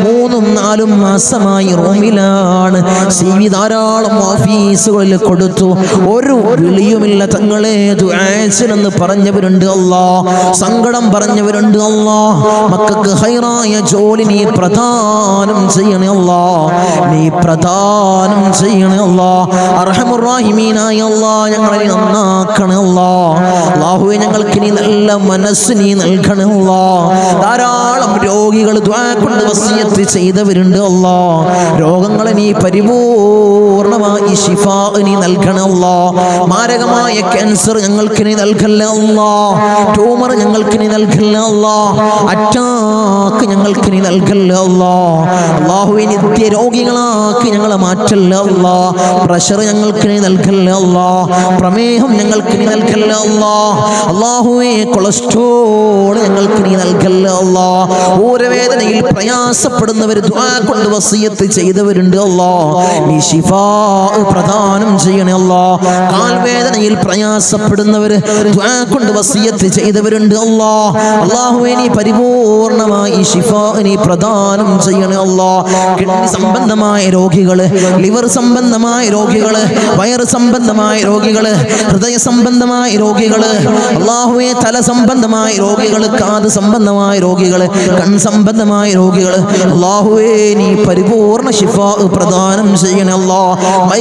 S1: 3-4 മാസമായി റൂമിലാണ്. CV ധാരാളം ഓഫീസുകളിൽ കൊടുത്തു, ഒരു വിളിയുമില്ല തങ്ങളെ. ദുആ ചെയ്യണമെന്ന് പറഞ്ഞവരുണ്ട് അല്ലാഹ്, സങ്കടം പറഞ്ഞവരുണ്ട് അല്ലാഹ്. മക്കൾക്ക് ഹൈറായ ജോലി നീ പ്രദാനം ചെയ്യണേ അല്ലാഹ്, നീ പ്രദാനം ചെയ്യണേ അല്ലാഹ്. അർഹമുർ റഹീമീനായ അല്ലാഹ് ഞങ്ങളെ നന്നാക്കണേ അല്ലാഹ്. അല്ലാഹുവേ ഞങ്ങൾക്ക് നീ നല്ല മനസ്സ് നീ നൽകണേ അല്ലാഹ്. ധാരാളം രോഗികൾ ദുആ കൊണ്ട് വസിയ്യത്ത് ചെയ്തവരുണ്ട് അല്ലാഹ്. രോഗങ്ങളെ നീ പരിപൂർണമായി ശിഫാ നീ നൽകണേ അല്ലാഹ്. മാരകമായ ക്യാൻസർ ഞങ്ങൾക്ക് നീ നൽകല്ലേ അല്ലാഹ്. ട്യൂമർ ഞങ്ങൾക്ക് നീ നൽകല്ലേ അല്ലാഹ്. അറ്റാക്ക് ഞങ്ങൾക്ക് നീ നൽകല്ലേ അല്ലാഹ്. അല്ലാഹുവേ നിത്യ രോഗികളാക്കി ഞങ്ങളെ മാറ്റല്ലേ അല്ലാഹ്. പ്രഷർ ഞങ്ങൾക്ക് നീ നൽകല്ലേ അല്ലാഹ്. പ്രമേഹം ഞങ്ങൾക്ക് നീ നൽകല്ലേ അല്ലാഹ്. അല്ലാഹുവേ കൊളസ്ട്രോൾ ഞങ്ങൾക്ക് നീ നൽകല്ലേ അല്ലാഹ്. ഊരവേദനയിൽ പ്രയാസപ്പെടുന്നവർ ദുആ കൊണ്ട് വസിയ്യത്ത് ചെയ്തവരുണ്ട് അല്ലാഹ്. നീ ശിഫാ പ്രദാനം ചെയ്യണേ അല്ലാഹ്. കാൽവേദനയിൽ പ്രയാസപ്പെടുന്നവർ ദുആ കൊണ്ട് വസിയ്യത്ത് ചെയ്തവരുണ്ട് അല്ലാഹ്. അല്ലാഹുവേ നീ പരിപൂർണമായി ശിഫാ നീ പ്രദാനം ചെയ്യണേ അല്ലാഹ്. കിഡ്നി സംബന്ധമായ രോഗികള്, ലിവർ സംബന്ധമായ രോഗികള്, വയറ് സംബന്ധമായ രോഗികള്, ഹൃദയ സംബന്ധമായ രോഗികള്, അല്ലാഹുവേ തല സംബന്ധമായ രോഗികള്, കാത് സംബന്ധമായ രോഗികള്, കൺ സംബന്ധമായ രോഗികള്, അല്ലാഹുവേ നീ പരിപൂർണ ശിഫാ പ്രദാനം ചെയ്യണേ അല്ലാഹ്.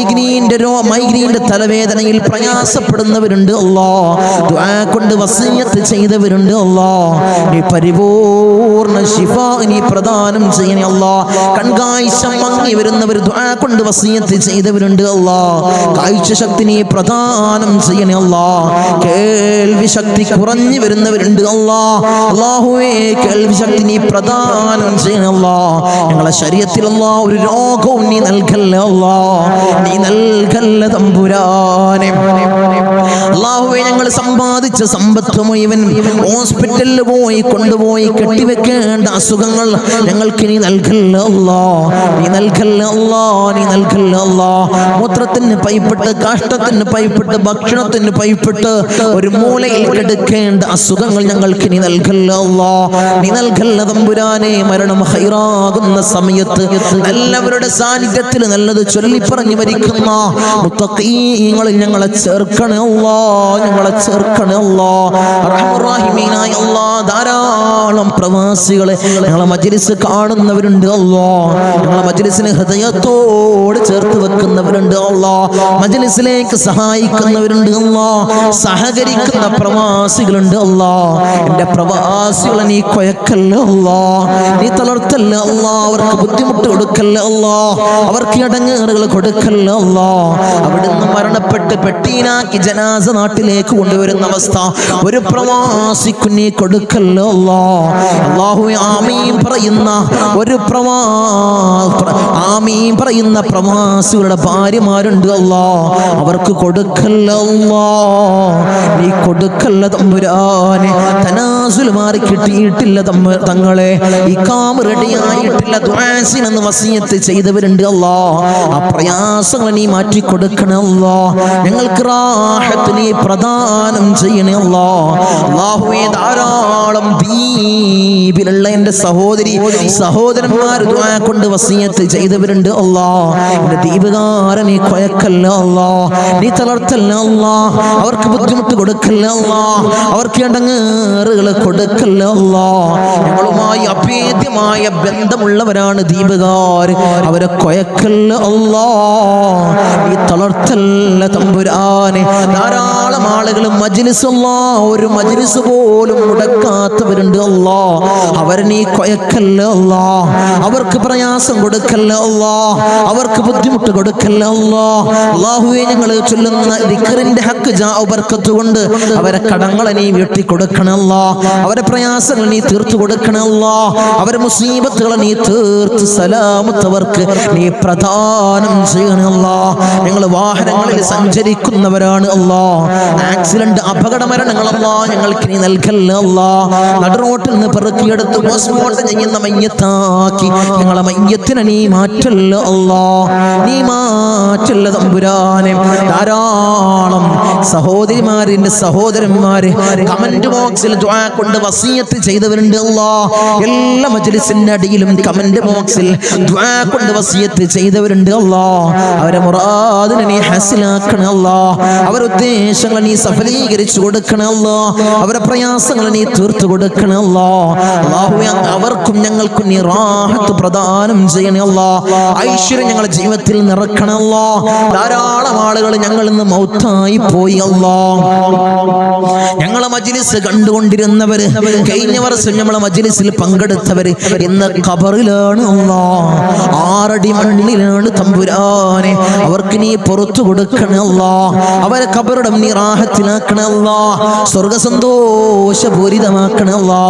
S1: മൈഗ്രീന്റെ തലവേദനയിൽ പ്രയാസപ്പെടുന്നവരുണ്ട് അല്ലാ. ദുആ കൊണ്ട് വസിയത്ത് ചെയ്തവരുണ്ട് അല്ലാ. നീ പരിപൂർണ ശിഫാ നീ പ്രദാനം ചെയ്യണേ അല്ലാ. കൺകാഴ്ച മങ്ങി വരുന്നവർ ദുആ കൊണ്ട് വസിയത്ത് ചെയ്തവരുണ്ട് അല്ലാ. കാഴ്ച ശക്തി നീ പ്രദാനം ചെയ്യണേ അല്ലാ. കേൾവി ശക്തി കുറഞ്ഞു വരുന്നവരുണ്ട് അല്ലാ. അല്ലാഹുവേ കേൾവി ശക്തി നീ പ്രദാനം ചെയ്യണേ അല്ലാ. ഞങ്ങളെ ശരീരത്തിൽ അല്ലാ ഒരു രോഗവും നീ നൽകല്ലേ അല്ലാ. നീ നൽകല്ലേ തമ്പുരാനെ. അല്ലാഹുവേ ഞങ്ങൾ സമ്പാദിച്ച സമ്പത്ത് മുഴുവൻ ഹോസ്പിറ്റലിൽ പോയി കൊണ്ടുപോയി കെട്ടിവെക്കേണ്ട അസുഖങ്ങൾ ഞങ്ങൾക്ക് നീ നൽകല്ലേ അല്ലാ. നീ നൽകല്ലേ അല്ലാ. നീ നൽകല്ലേ അല്ലാ. മൂത്രത്തിന് പൈപ്പിട്ട്, കാഷ്ടത്തിന് പൈപ്പിട്ട്, ഭക്ഷണത്തിന് പൈപ്പിട്ട് ഒരു മൂലയിൽ കിടക്കേണ്ട അസുഖങ്ങൾ ഞങ്ങൾക്ക് നീ നൽകല്ലേ അല്ലാ. നീ നൽകല്ലേ തമ്പുരാനെ. മരണം ഹൈറാകുന്ന സമയത്ത് എല്ലാവരുടെ സാന്നിധ്യത്തിൽ നല്ലത് ചൊല്ലിപ്പറഞ്ഞു മരിക്കുന്ന മുത്തഖീങ്ങളിൽ ഞങ്ങളെ ചേർക്കണേ അല്ലാ. ഞങ്ങളെ ചേർക്കണേ അല്ലാ. റഹ്മാനായ അല്ലാ. ധാരാളം പ്രവാസികളെ ഞങ്ങളെ മജ്ലിസ് കാണുന്നവരുണ്ട് അല്ലാ. ഞങ്ങളെ മജ്ലിസിനെ ഹൃദയത്തോട് ചേർത്ത് വെക്കുന്നവരുണ്ട് അല്ലാ. മജ്ലിസിലേക്ക് സഹായിക്കുന്നവരുണ്ട് അല്ലാ. സഹകരിക്കുന്ന പ്രവാസികളുണ്ട് അല്ലാ. എൻ്റെ പ്രവാസികളെ നീ കൊയക്കല്ല അല്ലാ. നീ തളർത്തല്ല അല്ലാ. അവർക്ക് ബുദ്ധിമുട്ട് കൊടുക്കല്ല അല്ലാ. അവർക്ക് ഇടങ്ങേറുകൾ കൊടുക്കല്ല അല്ലാ. അവിടുന്ന് മരണപ്പെട്ട് പെട്ടീനാക്കി ജനാസ നാട്ടിലേക്ക് കൊണ്ടുവരുന്ന അവസ്ഥ ഒരു പ്രവാസിക്ക് നീ കൊടുക്കല്ല അല്ലാ. അല്ലാഹുവേ ആമീൻ പറയുന്ന ആമീൻ പറയുന്ന പ്രവാസികളുടെ ഭാര്യമാരുണ്ട് അല്ലാ. അവർക്ക് കൊടുക്കല്ല അല്ലാ. നീ കൊടുക്കല്ല തമ്പുരാനെ. തനാസുൽ മാറി കിട്ടിയിട്ടില്ല തങ്ങളെ. ഇഖാമ റെഡിയായിട്ടില്ല. ദുആസിനെന്ന് വസിയത്ത് ചെയ്തവരുണ്ട് അല്ലാ. ആ പ്രയാസങ്ങൾ നീ മാറ്റി കൊടുക്കണേ അല്ലാ. ഞങ്ങൾക്ക് റാഹത്ത് നീ പ്രദാനം ചെയ്യണേ അല്ലാ. അല്ലാഹുവേ ധാരാളം ദ്വീപിലുള്ള എൻ്റെ സഹോദരന്മാർ ദുആ കൊണ്ട് വസിയത്ത് ചെയ്തവരുണ്ട് അല്ലാ. എൻ്റെ ദ്വീപുകാരെ നീ കൊയക്കല്ല അല്ലാ. നീ തളർത്തല്ല അല്ലാ. അവർക്ക് ബുദ്ധിമുട്ട് കൊടുക്കല്ല അല്ലാ. അവർക്ക് ഇടങ്ങേറുകൾ കൊടുക്കല്ല അല്ലാ. ഞങ്ങളുമായി അഭേദ്യമായ ബന്ധമുള്ളവരാണ് ദ്വീപുകാർ. അവരെ കൊയക്കല്ല അല്ലാ. നീ തളർത്തല്ല തമ്പുരാനെ. ധാരാളം ആളുകൾ മജ്ലിസ് അല്ലാ ഒരു മജ്ലിസ് പോലും മുടക്കാത്തവരുണ്ട് അല്ലാ. അവരെ നീ കൊയക്കല്ല അല്ലാ. അവർക്ക് പ്രയാസം കൊടുക്കല്ല അല്ലാ. അവർക്ക് ബുദ്ധിമുട്ട് കൊടുക്കല്ല അല്ലാ. അല്ലാഹുവേ ഞങ്ങൾ ചൊല്ലുന്ന ദിക്റിന്റെ ഹക്ക് ജാഉ ബർക്കത്ത് കൊണ്ട് അവരെ കടങ്ങളെ നീ വീട്ടി കൊടുക്കണം അല്ലാ. അവരെ പ്രയാസങ്ങൾ നീ തീർത്തു കൊടുക്കണം അല്ലാ. അവരെ മുസീബത്തുകളെ നീ തീർത്ത് സലാമത്തവർക്ക് നീ പ്രദാനം ചെയ്യണം അല്ലാ. ഞങ്ങൾ വാഹനങ്ങളിൽ സഞ്ചരിക്കുന്നവരാണ് അല്ലാ. ആക്സിഡന്റ് അപകട മരണങ്ങളല്ലാ ഞങ്ങൾക്ക് നീ നൽകല്ല അല്ലാ. നടുറോട്ടിൽ നിന്ന് പെറുക്കിയെടുത്ത് പോസ്റ്റ്മോർട്ടം ചെയ്യുന്ന മയ്യത്താക്കി ഞങ്ങളെ മയ്യത്തിനെ നീ മാറ്റല്ല അല്ലാ. നീ മാറ്റല്ല തമ്പുരാനെ. ധാരാളം സഹോദരിമാരിന്റെ സഹോദരന്മാര് കമന്റ് ബോക്സിൽ ദുആ കൊണ്ട് വസിയത്ത് ചെയ്തവരുണ്ട് അല്ലാ. എല്ലാ മജ്ലിസിന്റെ അടിയിലും കമന്റ് ബോക്സിൽ ദുആ കൊണ്ട് വസിയത്ത് ചെയ്തവരുണ്ട് അല്ലാ. അവരെ മുറാദിനെ നീ ഹസിലാക്കണേ അല്ലാ. അവരുടെ ഉദ്ദേശങ്ങൾ നീ സഫലീകരിച്ചു കൊടുക്കണേ അല്ലാ. അവരുടെ പ്രയാസങ്ങൾ നീ തീർത്തു കൊടുക്കണേ അല്ലാ. അല്ലാഹുവേ അവർക്കും ഞങ്ങൾക്കും നീ റാഹത്ത് പ്രദാനം ചെയ്യണേ അല്ലാ. ഐശ്വര്യം ഞങ്ങളുടെ ജീവിതത്തിൽ നിറക്കണേ അല്ലാ. ധാരാളം ആളുകൾ ഞങ്ങളിൽ നിന്ന് മൗത്തായി പോയി അല്ലാ. ഞങ്ങളെ മജ്ലിസ് കണ്ടുകൊണ്ടിരുന്നവര്, കഴിഞ്ഞ വർഷം ഞങ്ങളെ മജ്ലിസിൽ പങ്കെടുത്തവര് ഇന്ന് ഖബറിലാണ് അല്ലാ. 6 അടി മണ്ണിലാണ് തമ്പുരാനെ. അവർക്ക് നീ പുറത്തു കൊടുക്കണേ അല്ലാ. അവരെ ഖബറിടം നീ റാഹത്തിലാക്കണേ അല്ലാ. സ്വർഗ സന്തോഷപൂരിതമാക്കണേ അല്ലാ.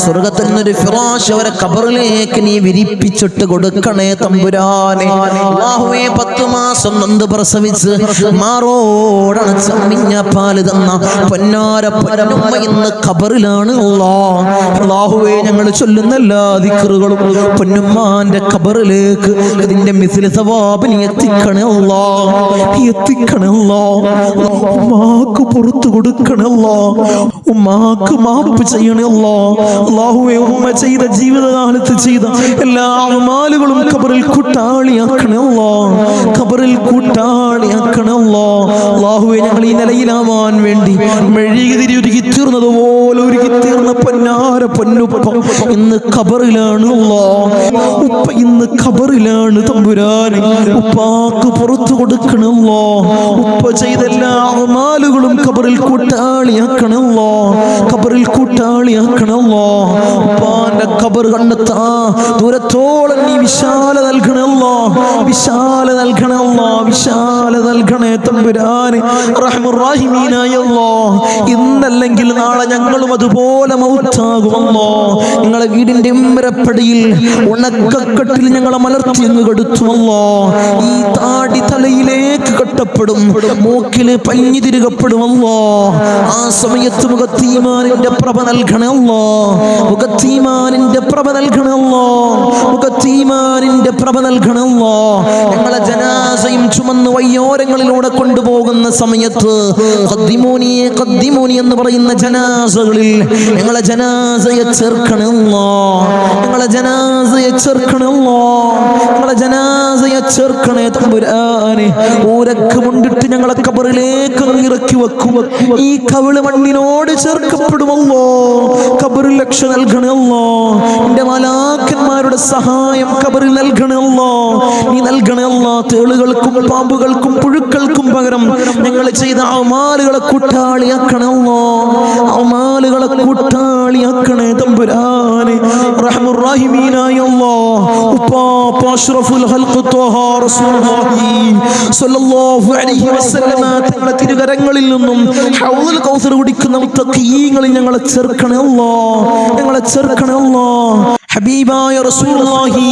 S1: സ്വർഗത്തിനൊരു ഫിറാശ് അവരെ ഖബറിലേക്ക് നീ വിരിപ്പിച്ചിട്ട് കൊടുക്കണേ തമ്പുരാനെ. അല്ലാഹുവേ 10 മാസം നൊന്ത് പ്രസവിച്ച് മാറോടണച്ച മിഞ്ഞ പാല് തന്ന പൊന്നാര പൊന്നുമ്മ ഇന്ന് ഖബറിലാണ് അല്ലാ. അല്ലാഹുവേ ഞങ്ങൾ ചൊല്ലുന്ന എല്ലാ ദിക്റുകളും പൊന്നുമ്മാന്റെ ഖബറിലേക്ക് ഇതിന്റെ മിസ്ലി സവാബ് നീ എത്തിക്കണേ അല്ലാ. എത്തിക്കണേ അല്ലാ. ഉമ്മാക്ക് പുറത്തു കൊടുക്കണേ അല്ലാ. ഉമ്മാക്ക് മാപ്പ് ചെയ്യണേ അല്ലാ. അല്ലാഹുവേ ഉമ്മ ചെയ്ത ജീവിതകാലത്ത് ചെയ്ത എല്ലാ അമാലുകളും ഖബറിൽ കൂട്ടാളിയാക്കണേ അല്ലാ. ഖബറിൽ കൂട്ടാളിയാക്കണേ അല്ലാ. അല്ലാഹുവേ ഞങ്ങൾ ഈ നിലയിലാവാൻ വേണ്ടി മെഴുകുതിരി ഒരുക്കി തീർന്നതുപോലെ ഒരുക്കി തീർന്ന പൊന്ന
S2: പൊന്നാര പൊന്നുപ്പ ഇന്ന് ഖബറിലാണ് അല്ലാഹ്. ഉപ്പ ഇന്ന് ഖബറിലാണ് തമ്പുരാനെ. ഉപ്പാക്ക് പുറത്തു കൊടുക്കണല്ലോ. ഉപ്പ ചെയ്ത എല്ലാ അമാലുകളും ഖബറിൽ കൂട്ടാളിയാക്കണല്ലോ. ഖബറിൽ കൂട്ടാളിയാക്കണല്ലോ. ഉപ്പാന്റെ ഖബർ കണ്ടെത്താ ദൂരത്തോളം നീ വിശാല നൽകണല്ലോ. വിശാല നൽകണല്ലോ. വിശാല നൽകണേ തമ്പുരാനെ റഹ്മുർ-റഹീമീനായ അല്ലാഹ്. ഇന്നല്ലെങ്കിൽ നാളെ ഞങ്ങളും അതുപോലെ മൗത്താകുമല്ലോ. നിങ്ങളെ വീടിന്റെ ഇമ്പരപ്പടിയിൽ ഉണക്കക്കെട്ടിൽ ഞങ്ങളെ മലർത്തി അങ്ങ് കെടുത്തുമല്ലോ. ഈ താടി തലയിലേക്ക് കെട്ടപ്പെടും, മൂക്കില് പഞ്ഞി തിരുകപ്പെടുമല്ലോ. ആ സമയത്ത് മുഖത്തീമാനിന്റെ പ്രഭ നൽകണമല്ലോ. മുഖത്തീമാനിന്റെ പ്രഭ നൽകണമല്ലോ. മുഖത്തീമാനിന്റെ പ്രഭ നൽകണമല്ലോ. ഞങ്ങളെ ജനാസയും ചുമന്ന് വയ്യോരങ്ങളിലൂടെ കൊണ്ടുപോകുന്ന സമയത്ത് ഖദ്ദിമൂനി ഖദ്ദിമൂനി എന്ന് പറയുന്ന ജനാസകളിൽ ഞങ്ങളെ ജനാസയെ ചേർക്കണമല്ലോ. ഞങ്ങളെ ജനാസയെ ചേർക്കണമല്ലോ. ഞങ്ങളെ ജനാസയെ ചേർക്കണേ തമ്പുരാനെ. ഊരക്ക് മുണ്ടിട്ട് ഞങ്ങളെ ഖബറിലേക്ക് ഇറക്കി വെക്കും. ഈ കവിള് മണ്ണിനോട് ചേർക്കപ്പെടുമല്ലോ. ഖബറിൽ രക്ഷ നൽകണമല്ലോ. എന്റെ മലാക്കന്മാരുടെ സഹായം ഖബറിൽ നൽകണമല്ലോ. നീ നൽകണമല്ലോ. തേളുകൾക്കും പാമ്പുകൾക്കും പുഴുക്കൾക്കും പകരം ഞങ്ങൾ ചെയ്ത അമാലുകളെ കൂട്ടാളിയാക്കണമല്ലോ. അമാലുകളെ കൂട്ടാളിയാക്കണേ തമ്പുരാനെ റഹ്മുർ-റഹീമീനായ അല്ലാഹ്. ഉപ്പാപ്പ അഷ്റഫുൽ ഖൽഖ് ത്വഹ റസൂലുള്ളാഹി സ്വല്ലല്ലാഹു അലൈഹി വസല്ലമ തങ്ങളുടെ തിരുകരങ്ങളിൽ നിന്നും ഹൗദുൽ കൗസർ കുടിക്കുന്ന മുത്തഖീങ്ങളിൽ ഞങ്ങളെ ചേർക്കണേ അല്ലാഹ്. ഞങ്ങളെ ചേർക്കണേ അല്ലാഹ്. ഹബീബായ റസൂലുള്ളാഹി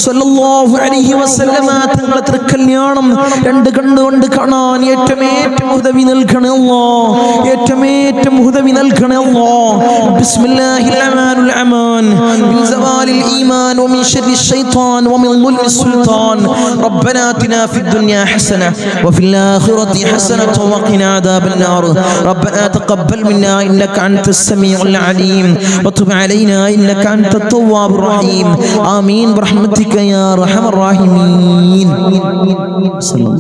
S2: സ്വല്ലല്ലാഹു അലൈഹി വസല്ലമ തങ്ങളുടെ തൃക്കല്യാണം രണ്ട് കണ്ണുകൊണ്ട് കാണാൻ ഏറ്റമേറ്റം ഉദവി നൽകണേ അല്ലാഹ്. ഏറ്റമേറ്റം ഉദവി നൽകണേ അല്ലാഹ്. ബിസ്മില്ലാഹിർ റഹ്മാനിർ റഹീം. മിൻ സവാലിൽ ഈമാൻ വമിൻ ശർരിൽ ശൈത്താൻ വമിൻ ദുൽമിസ് സുൽത്താൻ. റബ്ബനാ ആതിനാ ഫിദ് ദുനിയാ ഹസന വഫിൽ ആഖിറതി ഹസനത വഖിനാ അദാബൻ നാർ. റബ്ബനാ തഖബ്ബൽ മിന്നാ ഇന്നക അൻതസ് സമീഉൽ അലീം വതുബ് അലൈനാ ഇന്നക അൻതത് തവ്വാബുർ റഹീം. ആമീൻ ബിറഹ്മതിക യാ അർഹമർ റഹീമീൻ. സല്ലല്ലാഹു അലൈഹി വസല്ലം.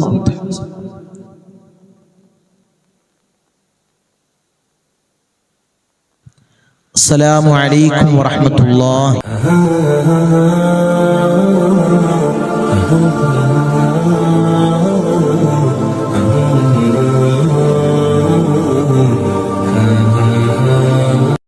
S2: അസ്സലാമു അലൈക്കും വറഹ്മത്തുള്ളാഹി.